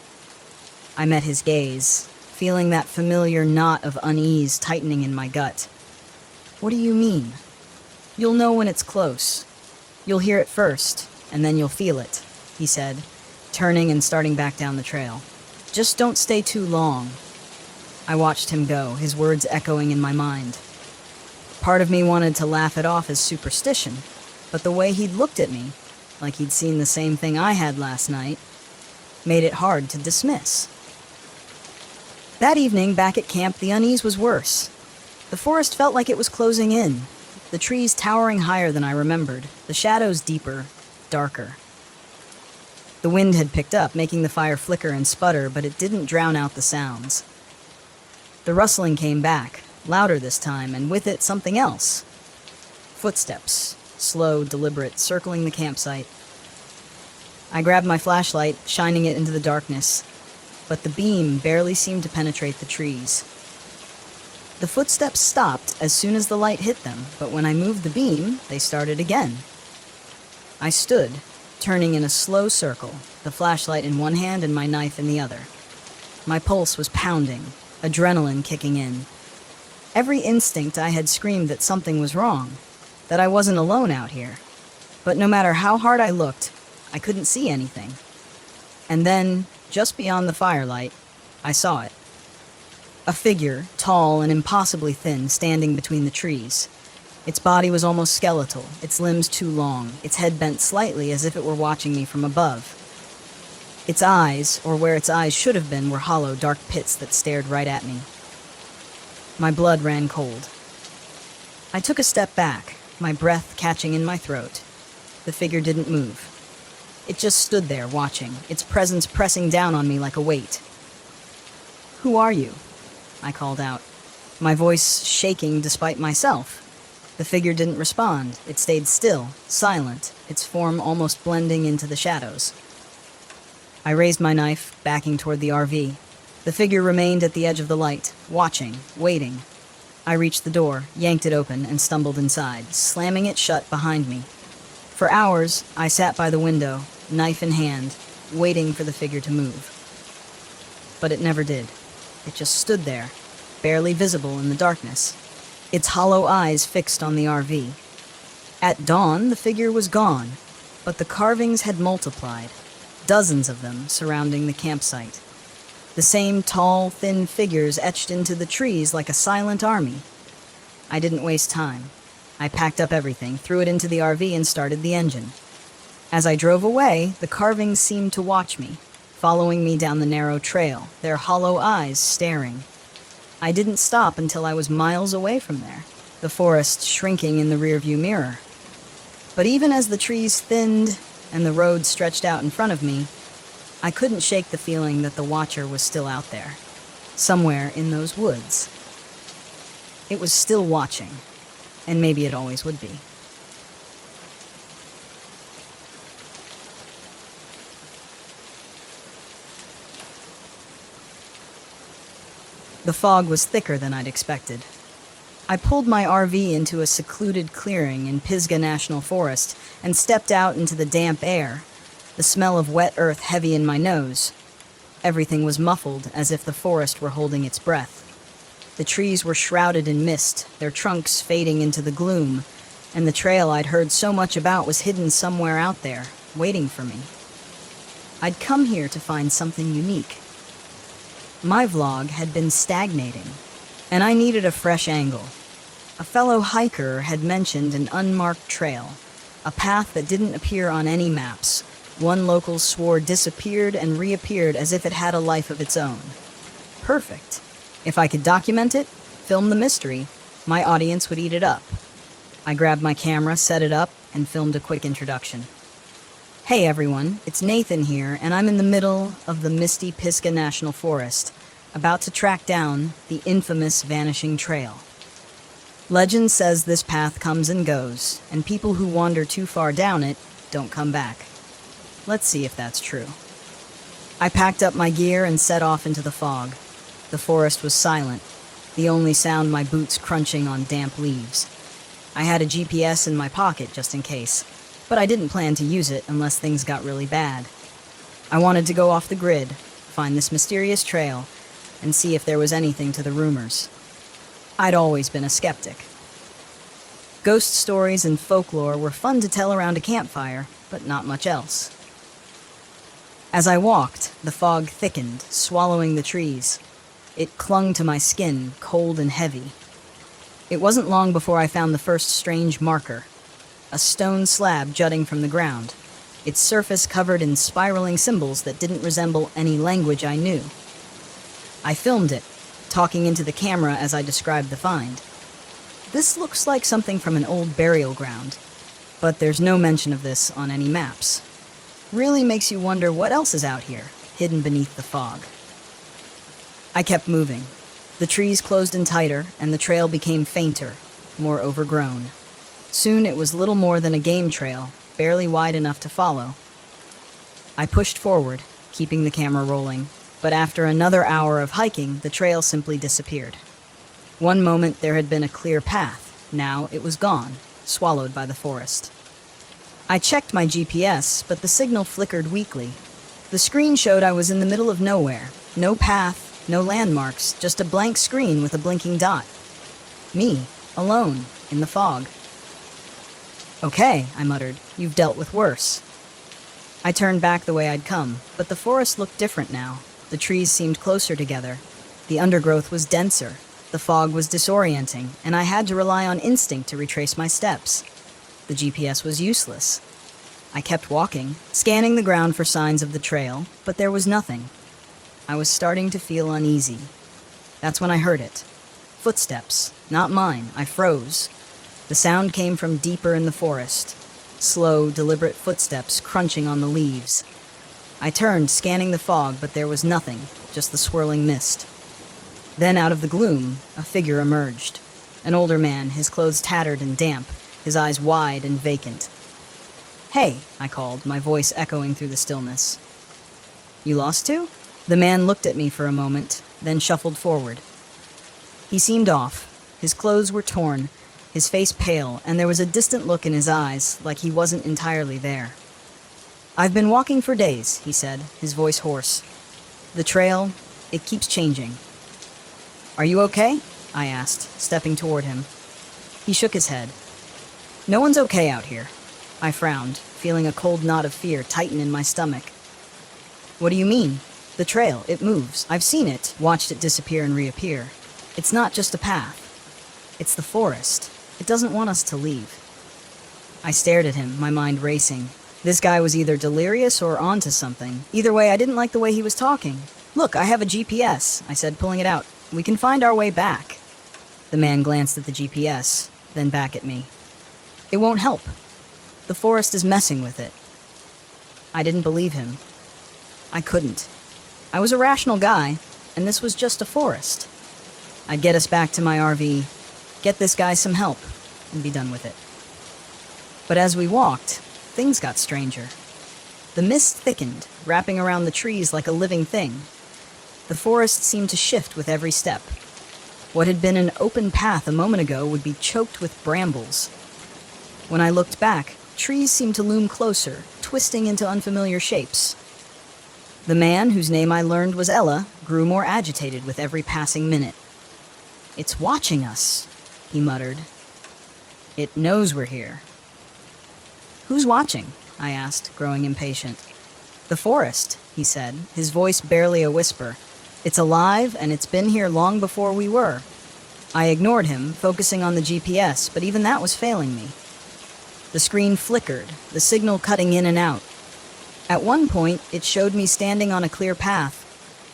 I met his gaze, feeling that familiar knot of unease tightening in my gut. What do you mean? You'll know when it's close. You'll hear it first, and then you'll feel it, he said, turning and starting back down the trail. Just don't stay too long. I watched him go, his words echoing in my mind. Part of me wanted to laugh it off as superstition, but the way he'd looked at me, like he'd seen the same thing I had last night, made it hard to dismiss. That evening, back at camp, the unease was worse. The forest felt like it was closing in, the trees towering higher than I remembered, the shadows deeper, darker. The wind had picked up, making the fire flicker and sputter, but it didn't drown out the sounds. The rustling came back, louder this time, and with it something else. Footsteps, slow, deliberate, circling the campsite. I grabbed my flashlight, shining it into the darkness, but the beam barely seemed to penetrate the trees. The footsteps stopped as soon as the light hit them, but when I moved the beam, they started again. I stood, turning in a slow circle, the flashlight in one hand and my knife in the other. My pulse was pounding, adrenaline kicking in. Every instinct I had screamed that something was wrong, that I wasn't alone out here. But no matter how hard I looked, I couldn't see anything. And then, just beyond the firelight, I saw it. A figure, tall and impossibly thin, standing between the trees. Its body was almost skeletal, its limbs too long, its head bent slightly as if it were watching me from above. Its eyes, or where its eyes should have been, were hollow, dark pits that stared right at me. My blood ran cold. I took a step back, my breath catching in my throat. The figure didn't move. It just stood there, watching, its presence pressing down on me like a weight. "Who are you?" I called out, my voice shaking despite myself. The figure didn't respond. It stayed still, silent, its form almost blending into the shadows. I raised my knife, backing toward the RV. The figure remained at the edge of the light, watching, waiting. I reached the door, yanked it open, and stumbled inside, slamming it shut behind me. For hours, I sat by the window, knife in hand, waiting for the figure to move. But it never did. It just stood there, barely visible in the darkness, its hollow eyes fixed on the RV. At dawn, the figure was gone, but the carvings had multiplied, dozens of them surrounding the campsite. The same tall, thin figures etched into the trees like a silent army. I didn't waste time. I packed up everything, threw it into the RV, and started the engine. As I drove away, the carvings seemed to watch me, following me down the narrow trail, their hollow eyes staring. I didn't stop until I was miles away from there, the forest shrinking in the rearview mirror. But even as the trees thinned and the road stretched out in front of me, I couldn't shake the feeling that the watcher was still out there, somewhere in those woods. It was still watching, and maybe it always would be. The fog was thicker than I'd expected. I pulled my RV into a secluded clearing in Pisgah National Forest and stepped out into the damp air, the smell of wet earth heavy in my nose. Everything was muffled, as if the forest were holding its breath. The trees were shrouded in mist, their trunks fading into the gloom, and the trail I'd heard so much about was hidden somewhere out there, waiting for me. I'd come here to find something unique. My vlog had been stagnating, and I needed a fresh angle. A fellow hiker had mentioned an unmarked trail, a path that didn't appear on any maps. One local swore disappeared and reappeared as if it had a life of its own. Perfect. If I could document it, film the mystery, my audience would eat it up. I grabbed my camera, set it up, and filmed a quick introduction. Hey everyone, it's Nathan here, and I'm in the middle of the misty Pisgah National Forest, about to track down the infamous Vanishing Trail. Legend says this path comes and goes, and people who wander too far down it don't come back. Let's see if that's true. I packed up my gear and set off into the fog. The forest was silent, the only sound my boots crunching on damp leaves. I had a GPS in my pocket just in case, but I didn't plan to use it unless things got really bad. I wanted to go off the grid, find this mysterious trail, and see if there was anything to the rumors. I'd always been a skeptic. Ghost stories and folklore were fun to tell around a campfire, but not much else. As I walked, the fog thickened, swallowing the trees. It clung to my skin, cold and heavy. It wasn't long before I found the first strange marker, a stone slab jutting from the ground, its surface covered in spiraling symbols that didn't resemble any language I knew. I filmed it, talking into the camera as I described the find. This looks like something from an old burial ground, but there's no mention of this on any maps. Really makes you wonder what else is out here, hidden beneath the fog. I kept moving. The trees closed in tighter, and the trail became fainter, more overgrown. Soon it was little more than a game trail, barely wide enough to follow. I pushed forward, keeping the camera rolling, but after another hour of hiking, the trail simply disappeared. One moment there had been a clear path, now it was gone, swallowed by the forest. I checked my GPS, but the signal flickered weakly. The screen showed I was in the middle of nowhere. No path, no landmarks, just a blank screen with a blinking dot. Me, alone, in the fog. "Okay," I muttered, "you've dealt with worse." I turned back the way I'd come, but the forest looked different now. The trees seemed closer together. The undergrowth was denser. The fog was disorienting, and I had to rely on instinct to retrace my steps. The GPS was useless. I kept walking, scanning the ground for signs of the trail, but there was nothing. I was starting to feel uneasy. That's when I heard it. Footsteps, not mine. I froze. The sound came from deeper in the forest. Slow, deliberate footsteps crunching on the leaves. I turned, scanning the fog, but there was nothing, just the swirling mist. Then, out of the gloom, a figure emerged. An older man, his clothes tattered and damp, his eyes wide and vacant. "Hey," I called, my voice echoing through the stillness. "You lost too?" The man looked at me for a moment, then shuffled forward. He seemed off. His clothes were torn, his face pale, and there was a distant look in his eyes, like he wasn't entirely there. "I've been walking for days," he said, his voice hoarse. "The trail, it keeps changing." "Are you okay?" I asked, stepping toward him. He shook his head. "No one's okay out here." I frowned, feeling a cold knot of fear tighten in my stomach. "What do you mean?" "The trail, it moves. I've seen it, watched it disappear and reappear. It's not just a path. It's the forest. It doesn't want us to leave." I stared at him, my mind racing. This guy was either delirious or onto something. Either way, I didn't like the way he was talking. "Look, I have a GPS," I said, pulling it out. "We can find our way back." The man glanced at the GPS, then back at me. "It won't help. The forest is messing with it." I didn't believe him. I couldn't. I was a rational guy, and this was just a forest. I'd get us back to my RV, get this guy some help, and be done with it. But as we walked, things got stranger. The mist thickened, wrapping around the trees like a living thing. The forest seemed to shift with every step. What had been an open path a moment ago would be choked with brambles. When I looked back, trees seemed to loom closer, twisting into unfamiliar shapes. The man, whose name I learned was Ella, grew more agitated with every passing minute. "It's watching us," he muttered. "It knows we're here." "Who's watching?" I asked, growing impatient. "The forest," he said, his voice barely a whisper. "It's alive, and it's been here long before we were." I ignored him, focusing on the GPS, but even that was failing me. The screen flickered, the signal cutting in and out. At one point, it showed me standing on a clear path,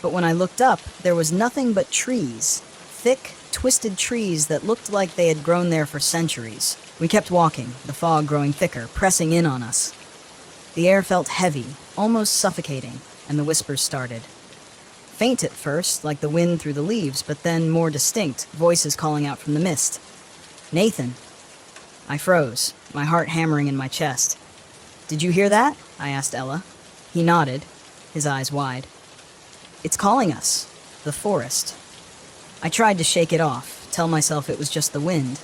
but when I looked up, there was nothing but trees. Thick, twisted trees that looked like they had grown there for centuries. We kept walking, the fog growing thicker, pressing in on us. The air felt heavy, almost suffocating, and the whispers started. Faint at first, like the wind through the leaves, but then more distinct, voices calling out from the mist. "Nathan." I froze, my heart hammering in my chest. "Did you hear that?" I asked Ella. He nodded, his eyes wide. "It's calling us. The forest." I tried to shake it off, tell myself it was just the wind,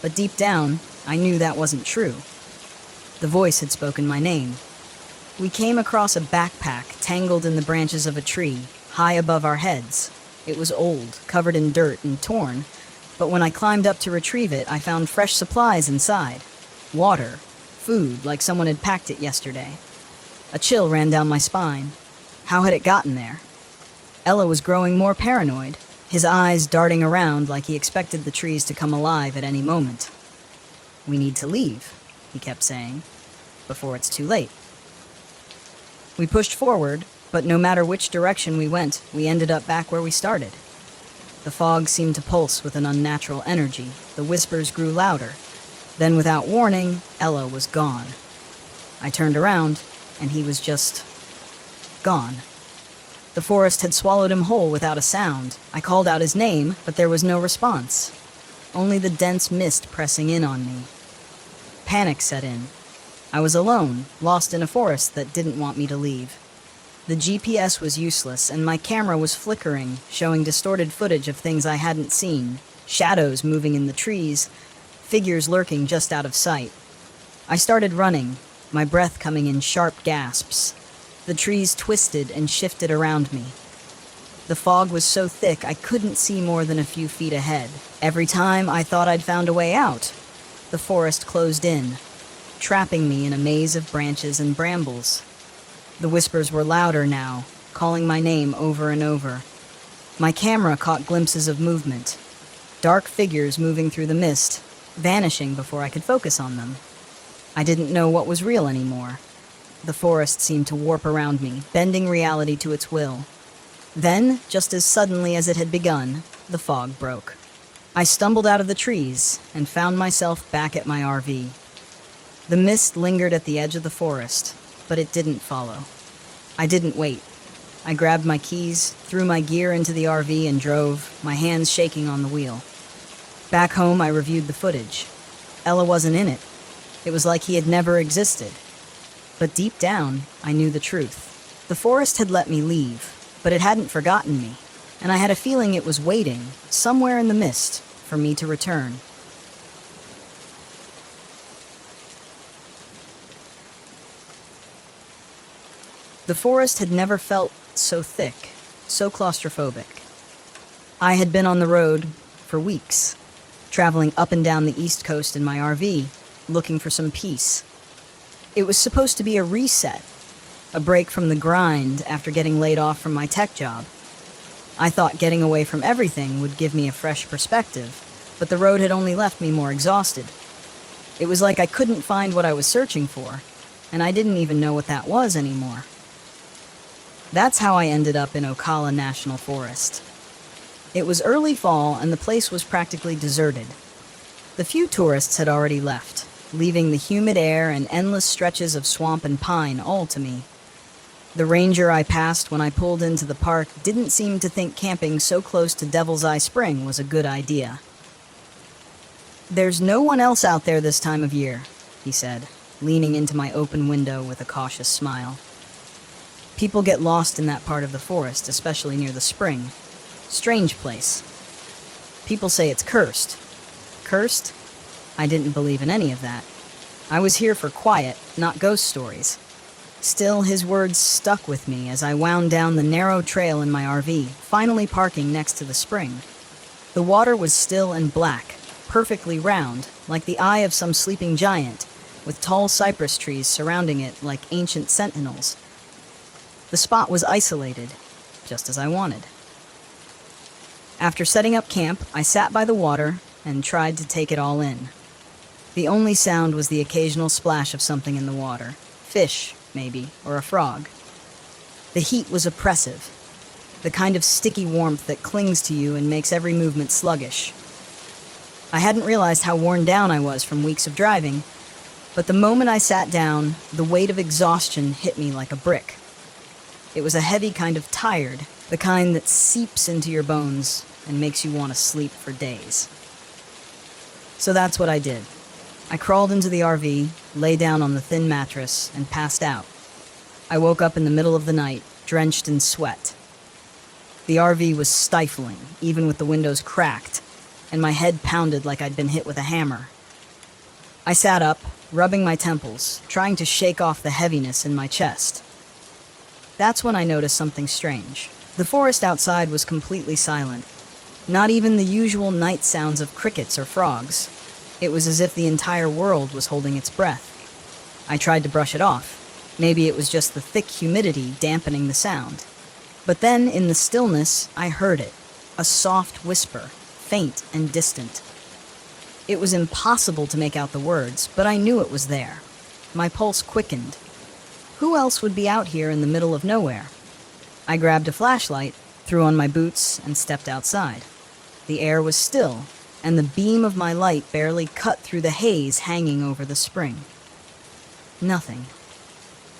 but deep down, I knew that wasn't true. The voice had spoken my name. We came across a backpack tangled in the branches of a tree, high above our heads. It was old, covered in dirt and torn, but when I climbed up to retrieve it, I found fresh supplies inside. Water, food, like someone had packed it yesterday. A chill ran down my spine. How had it gotten there? Ella was growing more paranoid, his eyes darting around like he expected the trees to come alive at any moment. "We need to leave," he kept saying, "before it's too late." We pushed forward, but no matter which direction we went, we ended up back where we started. The fog seemed to pulse with an unnatural energy. The whispers grew louder. Then, without warning, Ella was gone. I turned around, and he was just gone. The forest had swallowed him whole without a sound. I called out his name, but there was no response. Only the dense mist pressing in on me. Panic set in. I was alone, lost in a forest that didn't want me to leave. The GPS was useless, and my camera was flickering, showing distorted footage of things I hadn't seen. Shadows moving in the trees, figures lurking just out of sight. I started running, my breath coming in sharp gasps. The trees twisted and shifted around me. The fog was so thick I couldn't see more than a few feet ahead. Every time I thought I'd found a way out, the forest closed in, trapping me in a maze of branches and brambles. The whispers were louder now, calling my name over and over. My camera caught glimpses of movement, dark figures moving through the mist, vanishing before I could focus on them. I didn't know what was real anymore. The forest seemed to warp around me, bending reality to its will. Then, just as suddenly as it had begun, the fog broke. I stumbled out of the trees and found myself back at my RV. The mist lingered at the edge of the forest, but it didn't follow. I didn't wait. I grabbed my keys, threw my gear into the RV and drove, my hands shaking on the wheel. Back home, I reviewed the footage. Ella wasn't in it. It was like he had never existed. But deep down, I knew the truth. The forest had let me leave, but it hadn't forgotten me, and I had a feeling it was waiting, somewhere in the mist, for me to return. The forest had never felt so thick, so claustrophobic. I had been on the road for weeks, traveling up and down the East Coast in my RV, looking for some peace. It was supposed to be a reset, a break from the grind after getting laid off from my tech job. I thought getting away from everything would give me a fresh perspective, but the road had only left me more exhausted. It was like I couldn't find what I was searching for, and I didn't even know what that was anymore. That's how I ended up in Ocala National Forest. It was early fall, and the place was practically deserted. The few tourists had already left, leaving the humid air and endless stretches of swamp and pine all to me. The ranger I passed when I pulled into the park didn't seem to think camping so close to Devil's Eye Spring was a good idea. "There's no one else out there this time of year," he said, leaning into my open window with a cautious smile. "People get lost in that part of the forest, especially near the spring. Strange place. People say it's cursed." Cursed? I didn't believe in any of that. I was here for quiet, not ghost stories. Still, his words stuck with me as I wound down the narrow trail in my RV, finally parking next to the spring. The water was still and black, perfectly round, like the eye of some sleeping giant, with tall cypress trees surrounding it like ancient sentinels. The spot was isolated, just as I wanted. After setting up camp, I sat by the water and tried to take it all in. The only sound was the occasional splash of something in the water. Fish, maybe, or a frog. The heat was oppressive, the kind of sticky warmth that clings to you and makes every movement sluggish. I hadn't realized how worn down I was from weeks of driving, but the moment I sat down, the weight of exhaustion hit me like a brick. It was a heavy kind of tired, the kind that seeps into your bones and makes you want to sleep for days. So that's what I did. I crawled into the RV, lay down on the thin mattress, and passed out. I woke up in the middle of the night, drenched in sweat. The RV was stifling, even with the windows cracked, and my head pounded like I'd been hit with a hammer. I sat up, rubbing my temples, trying to shake off the heaviness in my chest. That's when I noticed something strange. The forest outside was completely silent. Not even the usual night sounds of crickets or frogs. It was as if the entire world was holding its breath. I tried to brush it off. Maybe it was just the thick humidity dampening the sound. But then, in the stillness, I heard it. A soft whisper, faint and distant. It was impossible to make out the words, but I knew it was there. My pulse quickened. Who else would be out here in the middle of nowhere? I grabbed a flashlight, threw on my boots, and stepped outside. The air was still, and the beam of my light barely cut through the haze hanging over the spring. Nothing.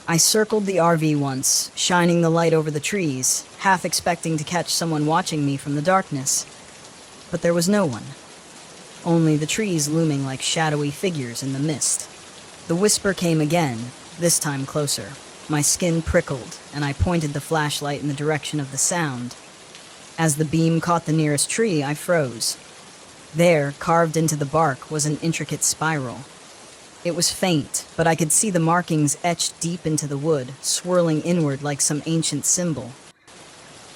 I circled the RV once, shining the light over the trees, half expecting to catch someone watching me from the darkness. But there was no one. Only the trees looming like shadowy figures in the mist. The whisper came again, this time closer. My skin prickled, and I pointed the flashlight in the direction of the sound. As the beam caught the nearest tree, I froze. There, carved into the bark, was an intricate spiral. It was faint, but I could see the markings etched deep into the wood, swirling inward like some ancient symbol.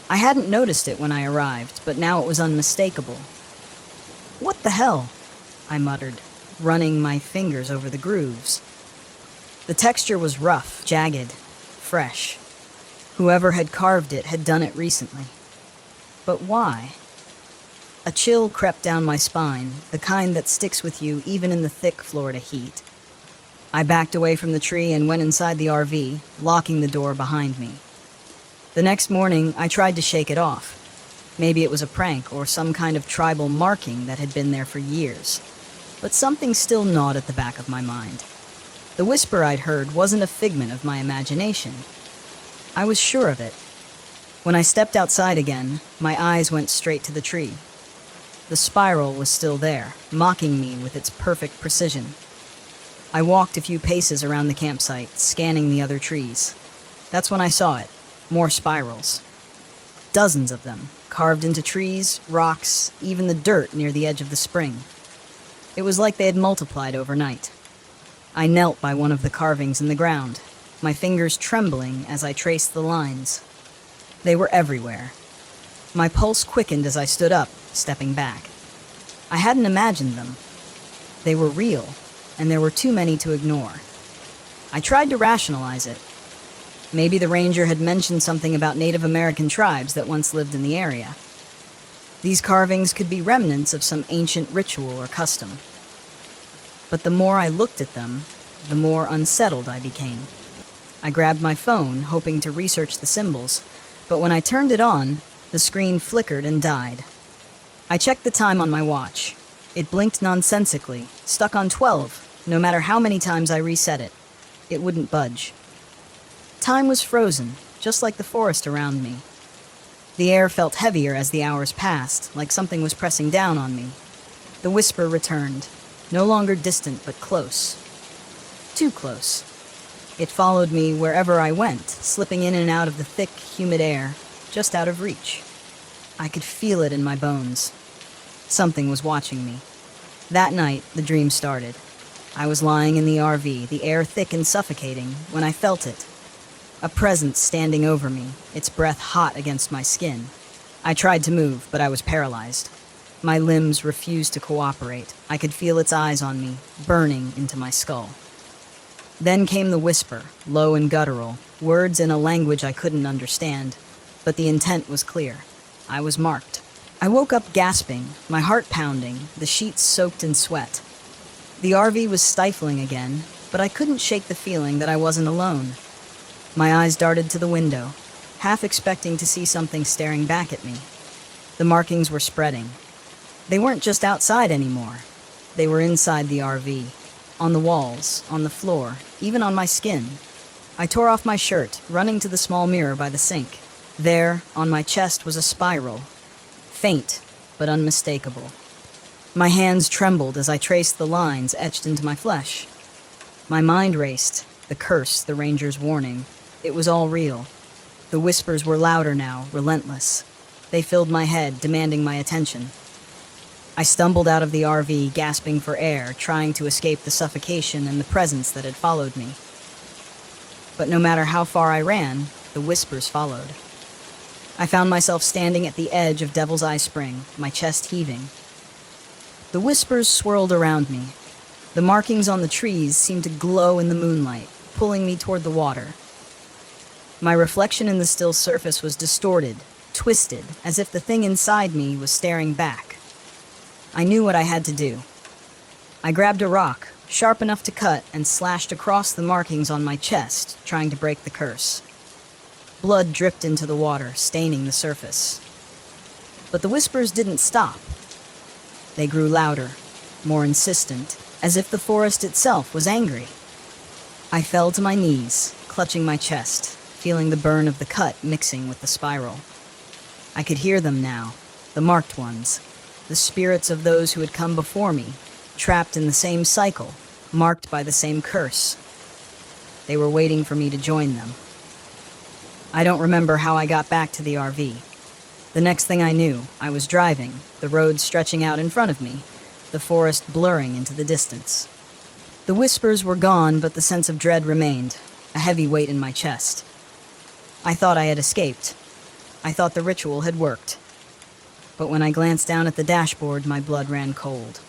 I hadn't noticed it when I arrived, but now it was unmistakable. "What the hell?" I muttered, running my fingers over the grooves. The texture was rough, jagged, fresh. Whoever had carved it had done it recently. But why? A chill crept down my spine, the kind that sticks with you even in the thick Florida heat. I backed away from the tree and went inside the RV, locking the door behind me. The next morning, I tried to shake it off. Maybe it was a prank or some kind of tribal marking that had been there for years. But something still gnawed at the back of my mind. The whisper I'd heard wasn't a figment of my imagination. I was sure of it. When I stepped outside again, my eyes went straight to the tree. The spiral was still there, mocking me with its perfect precision. I walked a few paces around the campsite, scanning the other trees. That's when I saw it. More spirals. Dozens of them, carved into trees, rocks, even the dirt near the edge of the spring. It was like they had multiplied overnight. I knelt by one of the carvings in the ground, my fingers trembling as I traced the lines. They were everywhere. My pulse quickened as I stood up, stepping back. I hadn't imagined them. They were real, and there were too many to ignore. I tried to rationalize it. Maybe the ranger had mentioned something about Native American tribes that once lived in the area. These carvings could be remnants of some ancient ritual or custom. But the more I looked at them, the more unsettled I became. I grabbed my phone, hoping to research the symbols, but when I turned it on, the screen flickered and died. I checked the time on my watch. It blinked nonsensically, stuck on 12, no matter how many times I reset it. It wouldn't budge. Time was frozen, just like the forest around me. The air felt heavier as the hours passed, like something was pressing down on me. The whisper returned, no longer distant but close. Too close. It followed me wherever I went, slipping in and out of the thick, humid air, just out of reach. I could feel it in my bones. Something was watching me. That night, the dream started. I was lying in the RV, the air thick and suffocating, when I felt it. A presence standing over me, its breath hot against my skin. I tried to move, but I was paralyzed. My limbs refused to cooperate. I could feel its eyes on me, burning into my skull. Then came the whisper, low and guttural, words in a language I couldn't understand, but the intent was clear. I was marked. I woke up gasping, my heart pounding, the sheets soaked in sweat. The RV was stifling again, but I couldn't shake the feeling that I wasn't alone. My eyes darted to the window, half expecting to see something staring back at me. The markings were spreading. They weren't just outside anymore. They were inside the RV, on the walls, on the floor, even on my skin. I tore off my shirt, running to the small mirror by the sink. There, on my chest, was a spiral. Faint, but unmistakable. My hands trembled as I traced the lines etched into my flesh. My mind raced, the curse, the ranger's warning. It was all real. The whispers were louder now, relentless. They filled my head, demanding my attention. I stumbled out of the RV, gasping for air, trying to escape the suffocation and the presence that had followed me. But no matter how far I ran, the whispers followed. I found myself standing at the edge of Devil's Eye Spring, my chest heaving. The whispers swirled around me. The markings on the trees seemed to glow in the moonlight, pulling me toward the water. My reflection in the still surface was distorted, twisted, as if the thing inside me was staring back. I knew what I had to do. I grabbed a rock, sharp enough to cut, and slashed across the markings on my chest, trying to break the curse. Blood dripped into the water, staining the surface. But the whispers didn't stop. They grew louder, more insistent, as if the forest itself was angry. I fell to my knees, clutching my chest, feeling the burn of the cut mixing with the spiral. I could hear them now, the marked ones, the spirits of those who had come before me, trapped in the same cycle, marked by the same curse. They were waiting for me to join them. I don't remember how I got back to the RV. The next thing I knew, I was driving, the road stretching out in front of me, the forest blurring into the distance. The whispers were gone, but the sense of dread remained, a heavy weight in my chest. I thought I had escaped. I thought the ritual had worked. But when I glanced down at the dashboard, my blood ran cold.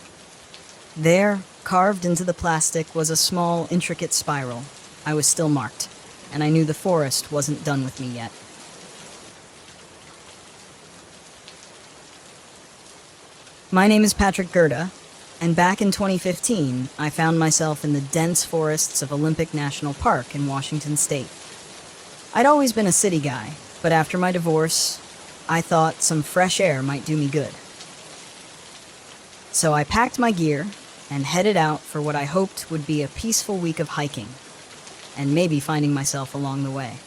There, carved into the plastic, was a small, intricate spiral. I was still marked, and I knew the forest wasn't done with me yet. My name is Patrick Gerda, and back in 2015, I found myself in the dense forests of Olympic National Park in Washington State. I'd always been a city guy, but after my divorce, I thought some fresh air might do me good. So I packed my gear and headed out for what I hoped would be a peaceful week of hiking, and maybe finding myself along the way.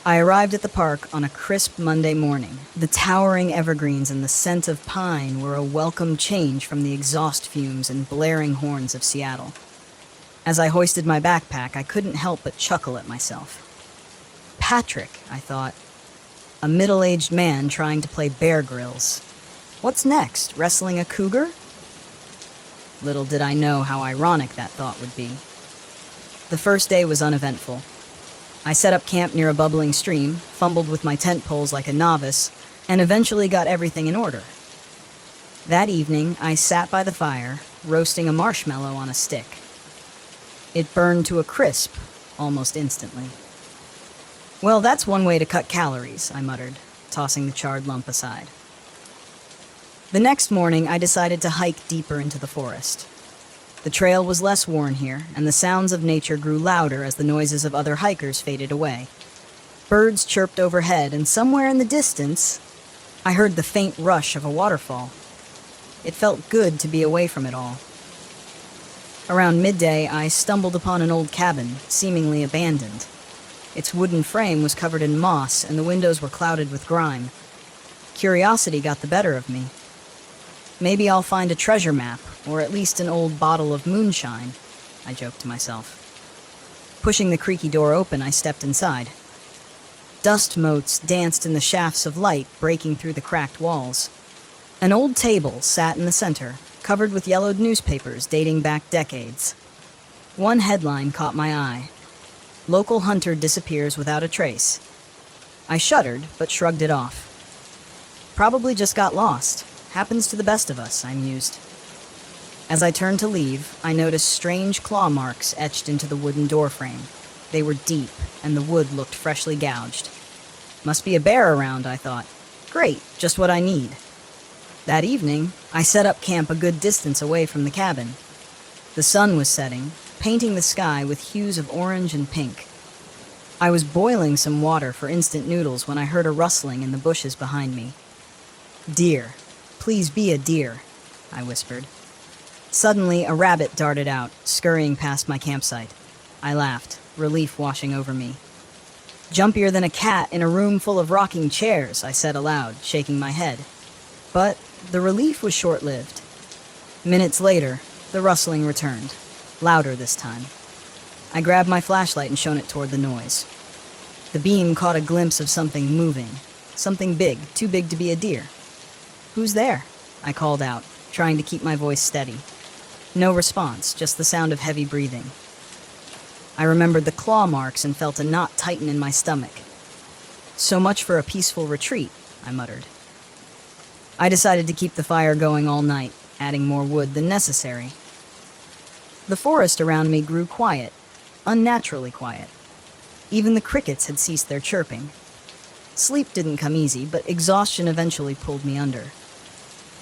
I arrived at the park on a crisp Monday morning. The towering evergreens and the scent of pine were a welcome change from the exhaust fumes and blaring horns of Seattle. As I hoisted my backpack, I couldn't help but chuckle at myself. Patrick, I thought. A middle-aged man trying to play Bear Grylls. What's next, wrestling a cougar? Little did I know how ironic that thought would be. The first day was uneventful. I set up camp near a bubbling stream, fumbled with my tent poles like a novice, and eventually got everything in order. That evening, I sat by the fire, roasting a marshmallow on a stick. It burned to a crisp, almost instantly. Well, that's one way to cut calories, I muttered, tossing the charred lump aside. The next morning, I decided to hike deeper into the forest. The trail was less worn here, and the sounds of nature grew louder as the noises of other hikers faded away. Birds chirped overhead, and somewhere in the distance, I heard the faint rush of a waterfall. It felt good to be away from it all. Around midday, I stumbled upon an old cabin, seemingly abandoned. Its wooden frame was covered in moss, and the windows were clouded with grime. Curiosity got the better of me. Maybe I'll find a treasure map, or at least an old bottle of moonshine, I joked to myself. Pushing the creaky door open, I stepped inside. Dust motes danced in the shafts of light breaking through the cracked walls. An old table sat in the center, covered with yellowed newspapers dating back decades. One headline caught my eye. Local hunter disappears without a trace. I shuddered, but shrugged it off. Probably just got lost. Happens to the best of us, I mused. As I turned to leave, I noticed strange claw marks etched into the wooden doorframe. They were deep, and the wood looked freshly gouged. Must be a bear around, I thought. Great, just what I need. That evening, I set up camp a good distance away from the cabin. The sun was setting, painting the sky with hues of orange and pink. I was boiling some water for instant noodles when I heard a rustling in the bushes behind me. Deer. Please be a deer, I whispered. Suddenly, a rabbit darted out, scurrying past my campsite. I laughed, relief washing over me. Jumpier than a cat in a room full of rocking chairs, I said aloud, shaking my head. But the relief was short-lived. Minutes later, the rustling returned, louder this time. I grabbed my flashlight and shone it toward the noise. The beam caught a glimpse of something moving, something big, too big to be a deer. Who's there? I called out, trying to keep my voice steady. No response, just the sound of heavy breathing. I remembered the claw marks and felt a knot tighten in my stomach. So much for a peaceful retreat, I muttered. I decided to keep the fire going all night, adding more wood than necessary. The forest around me grew quiet, unnaturally quiet. Even the crickets had ceased their chirping. Sleep didn't come easy, but exhaustion eventually pulled me under.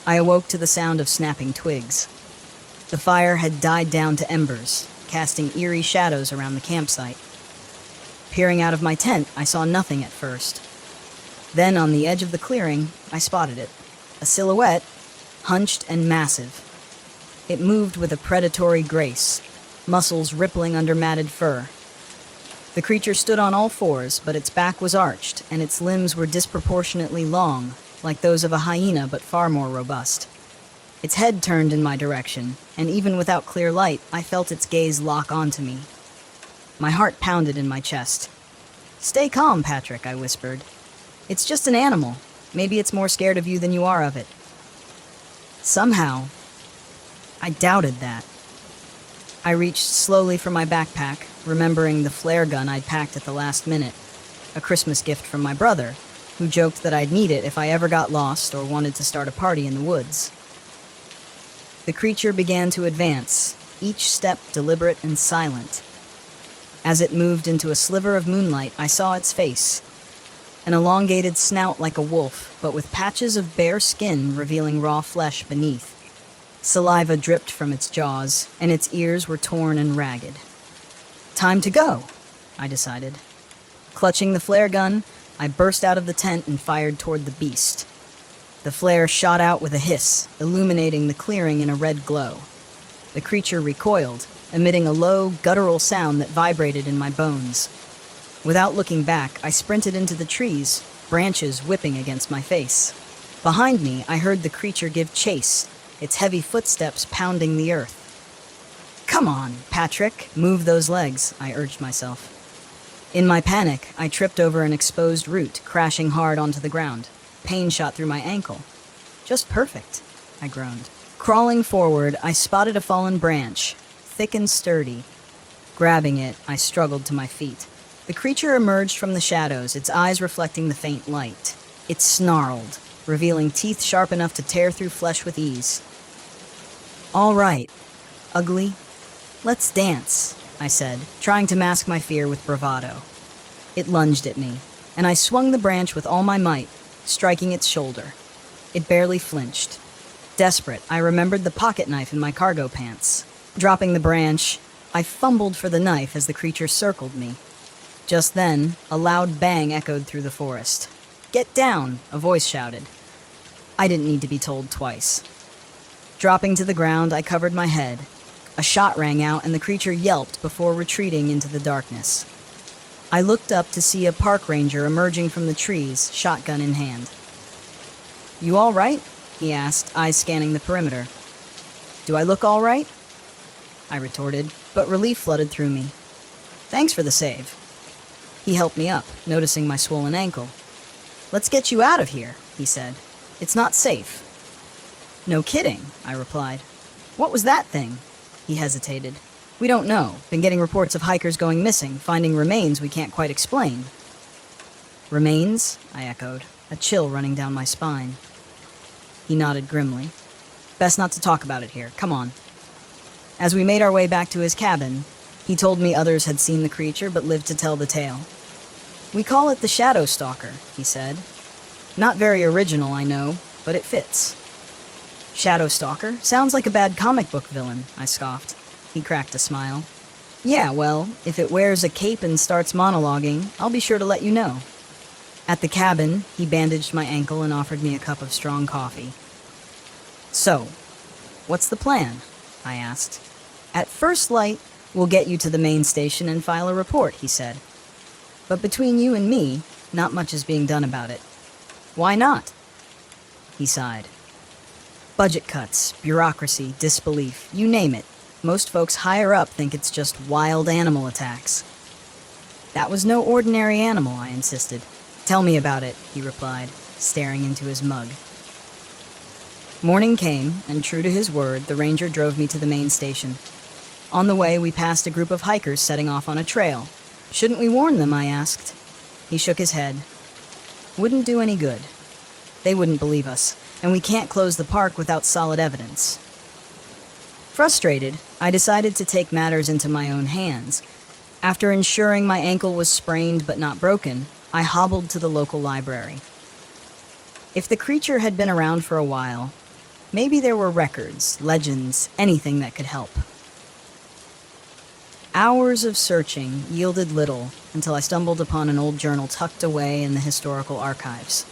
I awoke to the sound of snapping twigs. The fire had died down to embers, casting eerie shadows around the campsite. Peering out of my tent, I saw nothing at first. Then, on the edge of the clearing, I spotted it. A silhouette, hunched and massive. It moved with a predatory grace, muscles rippling under matted fur. The creature stood on all fours, but its back was arched, and its limbs were disproportionately long, like those of a hyena but far more robust. Its head turned in my direction, and even without clear light, I felt its gaze lock onto me. My heart pounded in my chest. "Stay calm, Patrick," I whispered. "It's just an animal. Maybe it's more scared of you than you are of it." Somehow, I doubted that. I reached slowly for my backpack, remembering the flare gun I'd packed at the last minute, a Christmas gift from my brother, who joked that I'd need it if I ever got lost or wanted to start a party in the woods. The creature began to advance, each step deliberate and silent. As it moved into a sliver of moonlight, I saw its face. An elongated snout like a wolf, but with patches of bare skin revealing raw flesh beneath. Saliva dripped from its jaws, and its ears were torn and ragged. Time to go, I decided. Clutching the flare gun, I burst out of the tent and fired toward the beast. The flare shot out with a hiss, illuminating the clearing in a red glow. The creature recoiled, emitting a low, guttural sound that vibrated in my bones. Without looking back, I sprinted into the trees, branches whipping against my face. Behind me, I heard the creature give chase, its heavy footsteps pounding the earth. "Come on, Patrick, move those legs," I urged myself. In my panic, I tripped over an exposed root, crashing hard onto the ground. Pain shot through my ankle. "Just perfect," I groaned. Crawling forward, I spotted a fallen branch, thick and sturdy. Grabbing it, I struggled to my feet. The creature emerged from the shadows, its eyes reflecting the faint light. It snarled, revealing teeth sharp enough to tear through flesh with ease. "All right, ugly. Let's dance," I said, trying to mask my fear with bravado. It lunged at me, and I swung the branch with all my might, striking its shoulder. It barely flinched. Desperate, I remembered the pocket knife in my cargo pants. Dropping the branch, I fumbled for the knife as the creature circled me. Just then, a loud bang echoed through the forest. "Get down," a voice shouted. I didn't need to be told twice. Dropping to the ground, I covered my head. A shot rang out and the creature yelped before retreating into the darkness. I looked up to see a park ranger emerging from the trees, shotgun in hand. "You all right?" he asked, eyes scanning the perimeter. "Do I look all right?" I retorted, but relief flooded through me. "Thanks for the save." He helped me up, noticing my swollen ankle. "Let's get you out of here," he said. "It's not safe." "No kidding," I replied. "What was that thing?" He hesitated. "We don't know. Been getting reports of hikers going missing, finding remains we can't quite explain." "Remains?" I echoed, a chill running down my spine. He nodded grimly. "Best not to talk about it here. Come on." As we made our way back to his cabin, he told me others had seen the creature but lived to tell the tale. "We call it the Shadow Stalker," he said. "Not very original, I know, but it fits." "Shadow Stalker? Sounds like a bad comic book villain," I scoffed. He cracked a smile. "Yeah, well, if it wears a cape and starts monologuing, I'll be sure to let you know." At the cabin, he bandaged my ankle and offered me a cup of strong coffee. "So, what's the plan?" I asked. "At first light, we'll get you to the main station and file a report," he said. "But between you and me, not much is being done about it." "Why not?" He sighed. "Budget cuts, bureaucracy, disbelief, you name it. Most folks higher up think it's just wild animal attacks." "That was no ordinary animal," I insisted. "Tell me about it," he replied, staring into his mug. Morning came, and true to his word, the ranger drove me to the main station. On the way, we passed a group of hikers setting off on a trail. Shouldn't we warn them, I asked. He shook his head. Wouldn't do any good. They wouldn't believe us, and we can't close the park without solid evidence. Frustrated, I decided to take matters into my own hands. After ensuring my ankle was sprained but not broken, I hobbled to the local library. If the creature had been around for a while, maybe there were records, legends, anything that could help. Hours of searching yielded little until I stumbled upon an old journal tucked away in the historical archives.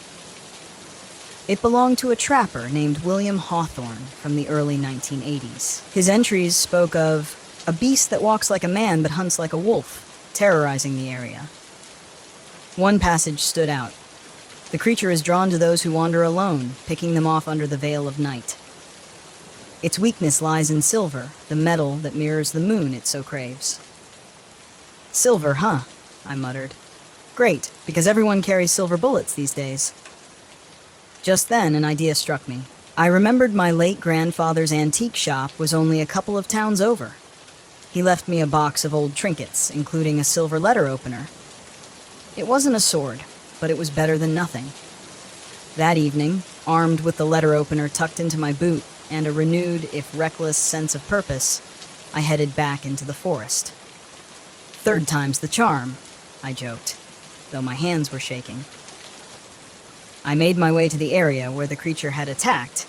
It belonged to a trapper named William Hawthorne from the early 1980s. His entries spoke of a beast that walks like a man but hunts like a wolf, terrorizing the area. One passage stood out. The creature is drawn to those who wander alone, picking them off under the veil of night. Its weakness lies in silver, the metal that mirrors the moon it so craves. Silver, huh? I muttered. Great, because everyone carries silver bullets these days. Just then, an idea struck me. I remembered my late grandfather's antique shop was only a couple of towns over. He left me a box of old trinkets, including a silver letter opener. It wasn't a sword, but it was better than nothing. That evening, armed with the letter opener tucked into my boot and a renewed, if reckless, sense of purpose, I headed back into the forest. Third time's the charm, I joked, though my hands were shaking. I made my way to the area where the creature had attacked,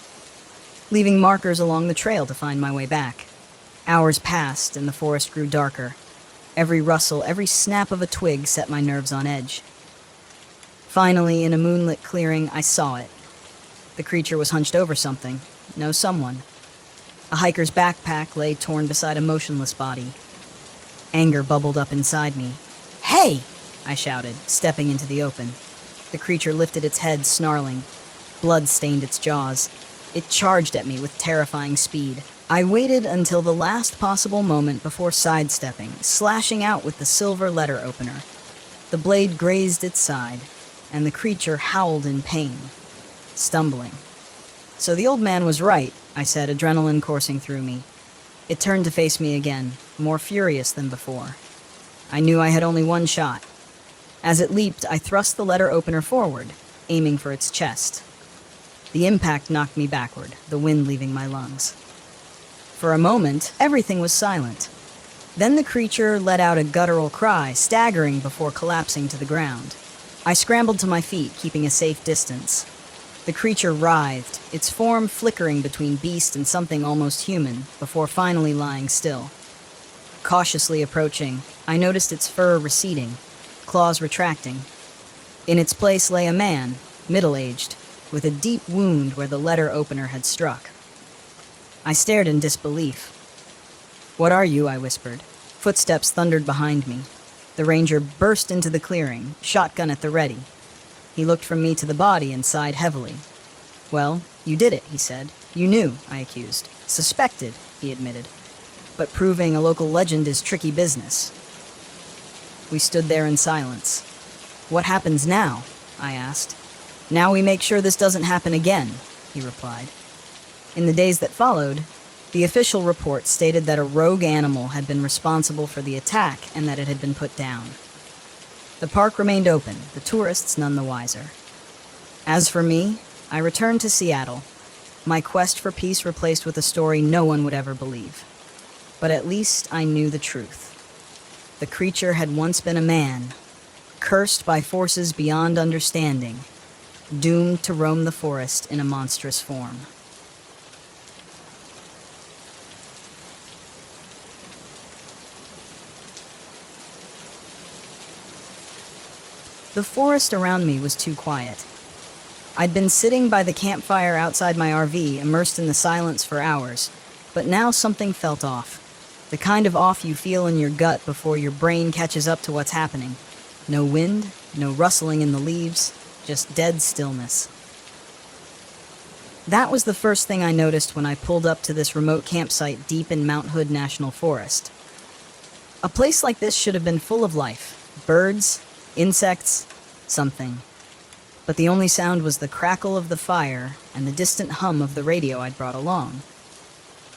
leaving markers along the trail to find my way back. Hours passed and the forest grew darker. Every rustle, every snap of a twig set my nerves on edge. Finally, in a moonlit clearing, I saw it. The creature was hunched over something. No, someone. A hiker's backpack lay torn beside a motionless body. Anger bubbled up inside me. "Hey!" I shouted, stepping into the open. The creature lifted its head, snarling. Blood stained its jaws. It charged at me with terrifying speed. I waited until the last possible moment before sidestepping, slashing out with the silver letter opener. The blade grazed its side, and the creature howled in pain, stumbling. So the old man was right, I said, adrenaline coursing through me. It turned to face me again, more furious than before. I knew I had only one shot. As it leaped, I thrust the letter opener forward, aiming for its chest. The impact knocked me backward, the wind leaving my lungs. For a moment, everything was silent. Then the creature let out a guttural cry, staggering before collapsing to the ground. I scrambled to my feet, keeping a safe distance. The creature writhed, its form flickering between beast and something almost human, before finally lying still. Cautiously approaching, I noticed its fur receding, claws retracting. In its place lay a man, middle-aged, with a deep wound where the letter opener had struck. I stared in disbelief. "What are you?" I whispered. Footsteps thundered behind me. The ranger burst into the clearing, shotgun at the ready. He looked from me to the body and sighed heavily. "Well, you did it," he said. "You knew," I accused. "Suspected," he admitted. "But proving a local legend is tricky business." We stood there in silence. "What happens now?" I asked. "Now we make sure this doesn't happen again," he replied. In the days that followed, the official report stated that a rogue animal had been responsible for the attack and that it had been put down. The park remained open, the tourists none the wiser. As for me, I returned to Seattle, my quest for peace replaced with a story no one would ever believe. But at least I knew the truth. The creature had once been a man, cursed by forces beyond understanding, doomed to roam the forest in a monstrous form. The forest around me was too quiet. I'd been sitting by the campfire outside my RV, immersed in the silence for hours, but now something felt off. The kind of off you feel in your gut before your brain catches up to what's happening. No wind, no rustling in the leaves, just dead stillness. That was the first thing I noticed when I pulled up to this remote campsite deep in Mount Hood National Forest. A place like this should have been full of life. Birds, insects, something. but the only sound was the crackle of the fire and the distant hum of the radio I'd brought along.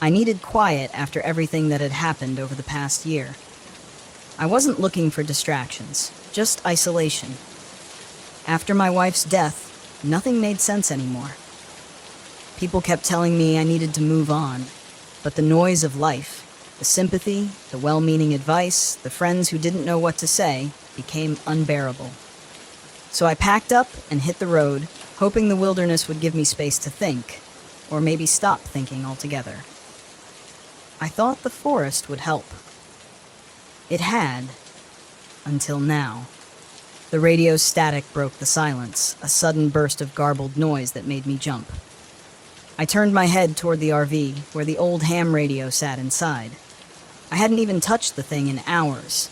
I needed quiet after everything that had happened over the past year. I wasn't looking for distractions, just isolation. After my wife's death, nothing made sense anymore. People kept telling me I needed to move on, but the noise of life, the sympathy, the well-meaning advice, the friends who didn't know what to say, became unbearable. So I packed up and hit the road, hoping the wilderness would give me space to think, or maybe stop thinking altogether. I thought the forest would help. It had, until now. The radio's static broke the silence, a sudden burst of garbled noise that made me jump. I turned my head toward the RV, where the old ham radio sat inside. I hadn't even touched the thing in hours.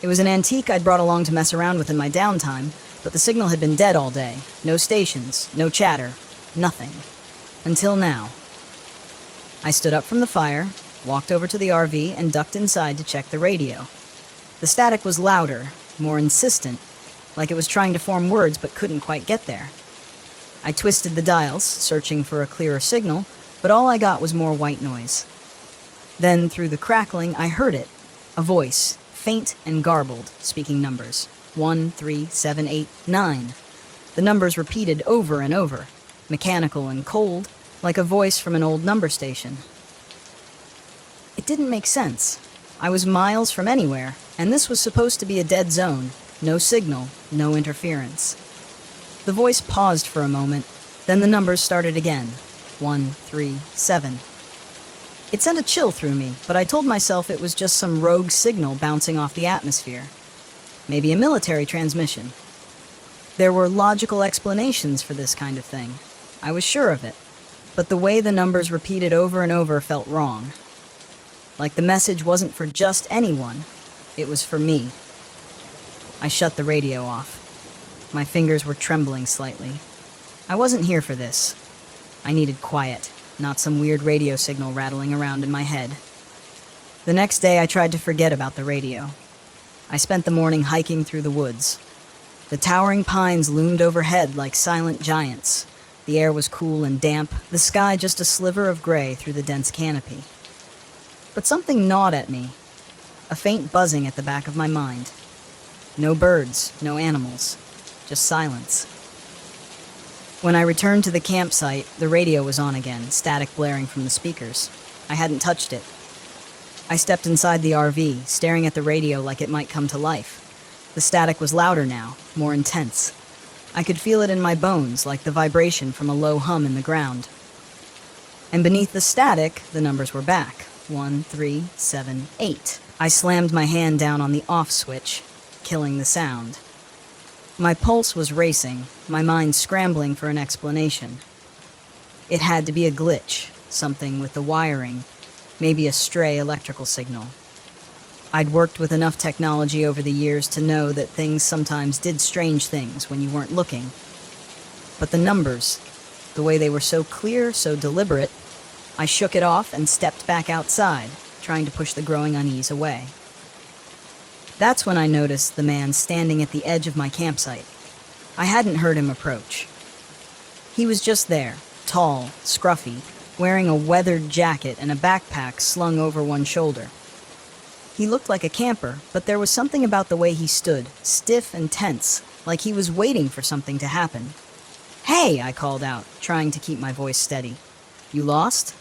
It was an antique I'd brought along to mess around with in my downtime, but the signal had been dead all day. No stations, no chatter, nothing. Until now. I stood up from the fire, walked over to the RV, and ducked inside to check the radio. The static was louder, more insistent, like it was trying to form words but couldn't quite get there. I twisted the dials, searching for a clearer signal, but all I got was more white noise. Then, through the crackling, I heard it. A voice, faint and garbled, speaking numbers. 1, 3, 7, 8, 9. The numbers repeated over and over, mechanical and cold, like a voice from an old number station. It didn't make sense. I was miles from anywhere, and this was supposed to be a dead zone. No signal, no interference. The voice paused for a moment, then the numbers started again. 1, 3, 7. It sent a chill through me, but I told myself it was just some rogue signal bouncing off the atmosphere. Maybe a military transmission. There were logical explanations for this kind of thing. I was sure of it. But the way the numbers repeated over and over felt wrong. Like the message wasn't for just anyone. It was for me. I shut the radio off. My fingers were trembling slightly. I wasn't here for this. I needed quiet, not some weird radio signal rattling around in my head. The next day I tried to forget about the radio. I spent the morning hiking through the woods. The towering pines loomed overhead like silent giants. The air was cool and damp, the sky just a sliver of gray through the dense canopy. But something gnawed at me, a faint buzzing at the back of my mind. No birds, no animals, just silence. When I returned to the campsite, the radio was on again, static blaring from the speakers. I hadn't touched it. I stepped inside the RV, staring at the radio like it might come to life. The static was louder now, more intense. I could feel it in my bones, like the vibration from a low hum in the ground. And beneath the static, the numbers were back. 1, 3, 7, 8. I slammed my hand down on the off switch, killing the sound. My pulse was racing, my mind scrambling for an explanation. It had to be a glitch, something with the wiring, maybe a stray electrical signal. I'd worked with enough technology over the years to know that things sometimes did strange things when you weren't looking. But the numbers, the way they were so clear, so deliberate, I shook it off and stepped back outside, trying to push the growing unease away. That's when I noticed the man standing at the edge of my campsite. I hadn't heard him approach. He was just there, tall, scruffy, wearing a weathered jacket and a backpack slung over one shoulder. He looked like a camper, but there was something about the way he stood, stiff and tense, like he was waiting for something to happen. "Hey!" I called out, trying to keep my voice steady. "You lost?"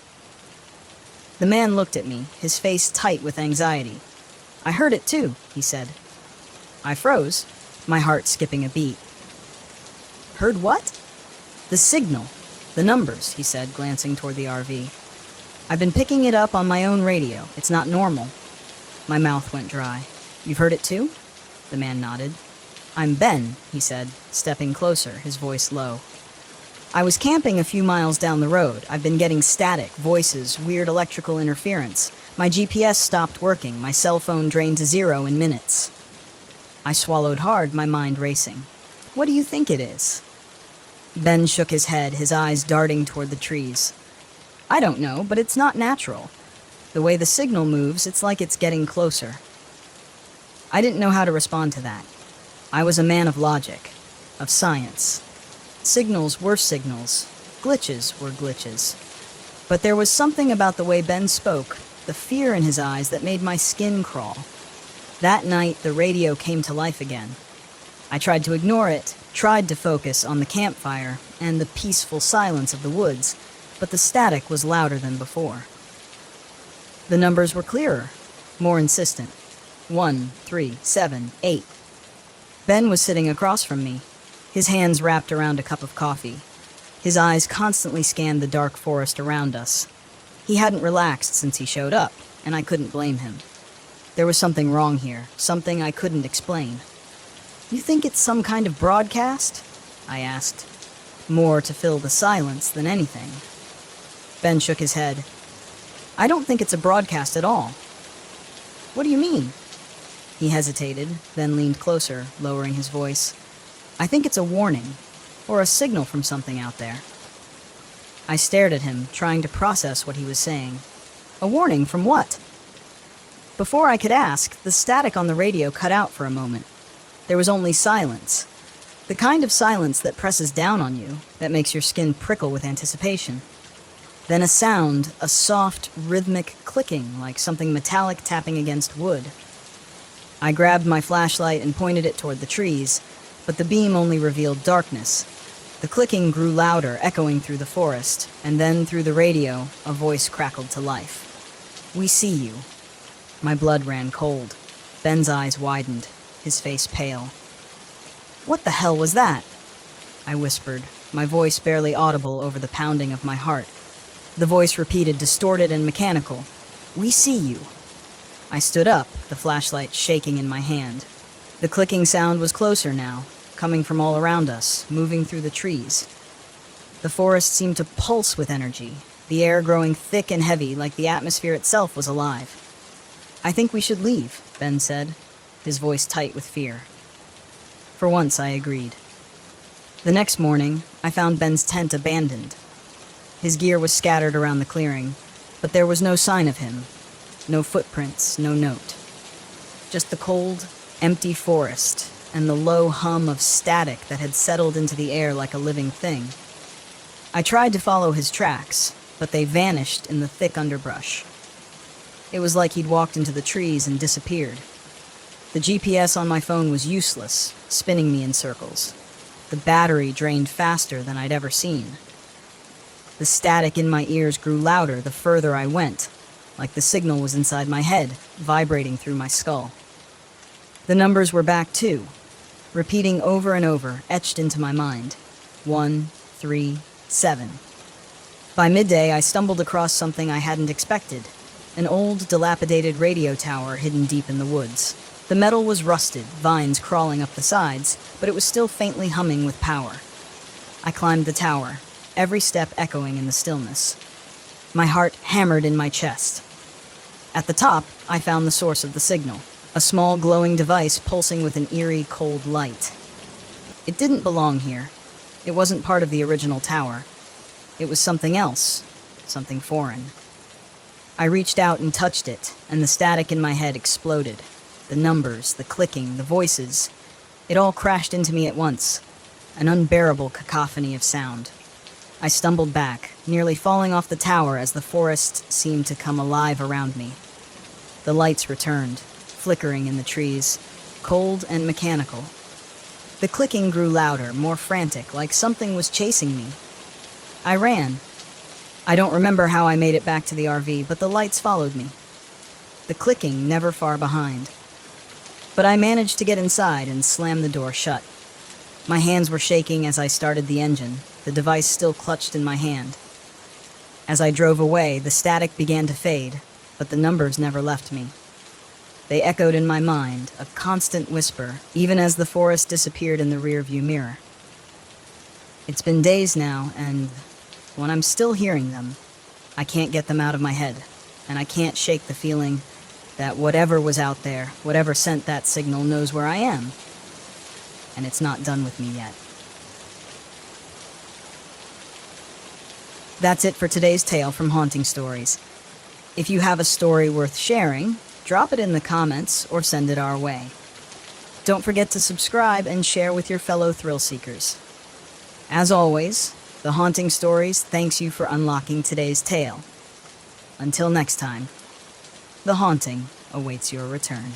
The man looked at me, his face tight with anxiety. "I heard it too," he said. I froze, my heart skipping a beat. "Heard what?" "The signal. The numbers," he said, glancing toward the RV. "I've been picking it up on my own radio. It's not normal." My mouth went dry. "You've heard it too?" The man nodded. "I'm Ben," he said, stepping closer, his voice low. "I was camping a few miles down the road. I've been getting static, voices, weird electrical interference. My GPS stopped working. My cell phone drained to 0 in minutes." I swallowed hard, my mind racing. "What do you think it is?" Ben shook his head, his eyes darting toward the trees. "I don't know, but it's not natural. The way the signal moves, it's like it's getting closer." I didn't know how to respond to that. I was a man of logic, of science. Signals were signals. Glitches were glitches. But there was something about the way Ben spoke, the fear in his eyes that made my skin crawl. That night, the radio came to life again. I tried to ignore it, tried to focus on the campfire and the peaceful silence of the woods, but the static was louder than before. The numbers were clearer, more insistent. 1, 3, 7, 8. Ben was sitting across from me, his hands wrapped around a cup of coffee. His eyes constantly scanned the dark forest around us. He hadn't relaxed since he showed up, and I couldn't blame him. There was something wrong here, something I couldn't explain. "You think it's some kind of broadcast?" I asked, more to fill the silence than anything. Ben shook his head. "I don't think it's a broadcast at all." "What do you mean?" He hesitated, then leaned closer, lowering his voice. "I think it's a warning, or a signal from something out there." I stared at him, trying to process what he was saying. A warning from what? Before I could ask, the static on the radio cut out for a moment. There was only silence. The kind of silence that presses down on you, that makes your skin prickle with anticipation. Then a sound, a soft, rhythmic clicking, like something metallic tapping against wood. I grabbed my flashlight and pointed it toward the trees, but the beam only revealed darkness. The clicking grew louder, echoing through the forest, and then through the radio, a voice crackled to life. "We see you." My blood ran cold. Ben's eyes widened, his face pale. "What the hell was that?" I whispered, my voice barely audible over the pounding of my heart. The voice repeated, distorted and mechanical. "We see you." I stood up, the flashlight shaking in my hand. The clicking sound was closer now, coming from all around us, moving through the trees. The forest seemed to pulse with energy, the air growing thick and heavy like the atmosphere itself was alive. "I think we should leave," Ben said, his voice tight with fear. For once, I agreed. The next morning, I found Ben's tent abandoned. His gear was scattered around the clearing, but there was no sign of him. No footprints, no note. Just the cold, empty forest and the low hum of static that had settled into the air like a living thing. I tried to follow his tracks, but they vanished in the thick underbrush. It was like he'd walked into the trees and disappeared. The GPS on my phone was useless, spinning me in circles. The battery drained faster than I'd ever seen. The static in my ears grew louder the further I went, like the signal was inside my head, vibrating through my skull. The numbers were back too, repeating over and over, etched into my mind. 1, 3, 7. By midday, I stumbled across something I hadn't expected. An old, dilapidated radio tower hidden deep in the woods. The metal was rusted, vines crawling up the sides, but it was still faintly humming with power. I climbed the tower, every step echoing in the stillness. My heart hammered in my chest. At the top, I found the source of the signal, a small glowing device pulsing with an eerie, cold light. It didn't belong here. It wasn't part of the original tower. It was something else, something foreign. I reached out and touched it, and the static in my head exploded. The numbers, the clicking, the voices. It all crashed into me at once, an unbearable cacophony of sound. I stumbled back, nearly falling off the tower as the forest seemed to come alive around me. The lights returned, flickering in the trees, cold and mechanical. The clicking grew louder, more frantic, like something was chasing me. I ran. I don't remember how I made it back to the RV, but the lights followed me. The clicking never far behind. But I managed to get inside and slam the door shut. My hands were shaking as I started the engine, the device still clutched in my hand. As I drove away, the static began to fade, but the numbers never left me. They echoed in my mind, a constant whisper, even as the forest disappeared in the rearview mirror. It's been days now, and when I'm still hearing them, I can't get them out of my head, and I can't shake the feeling that whatever was out there, whatever sent that signal, knows where I am. And it's not done with me yet. That's it for today's tale from Haunting Stories. If you have a story worth sharing, drop it in the comments or send it our way. Don't forget to subscribe and share with your fellow thrill seekers. As always, The Haunting Stories thanks you for unlocking today's tale. Until next time, the haunting awaits your return.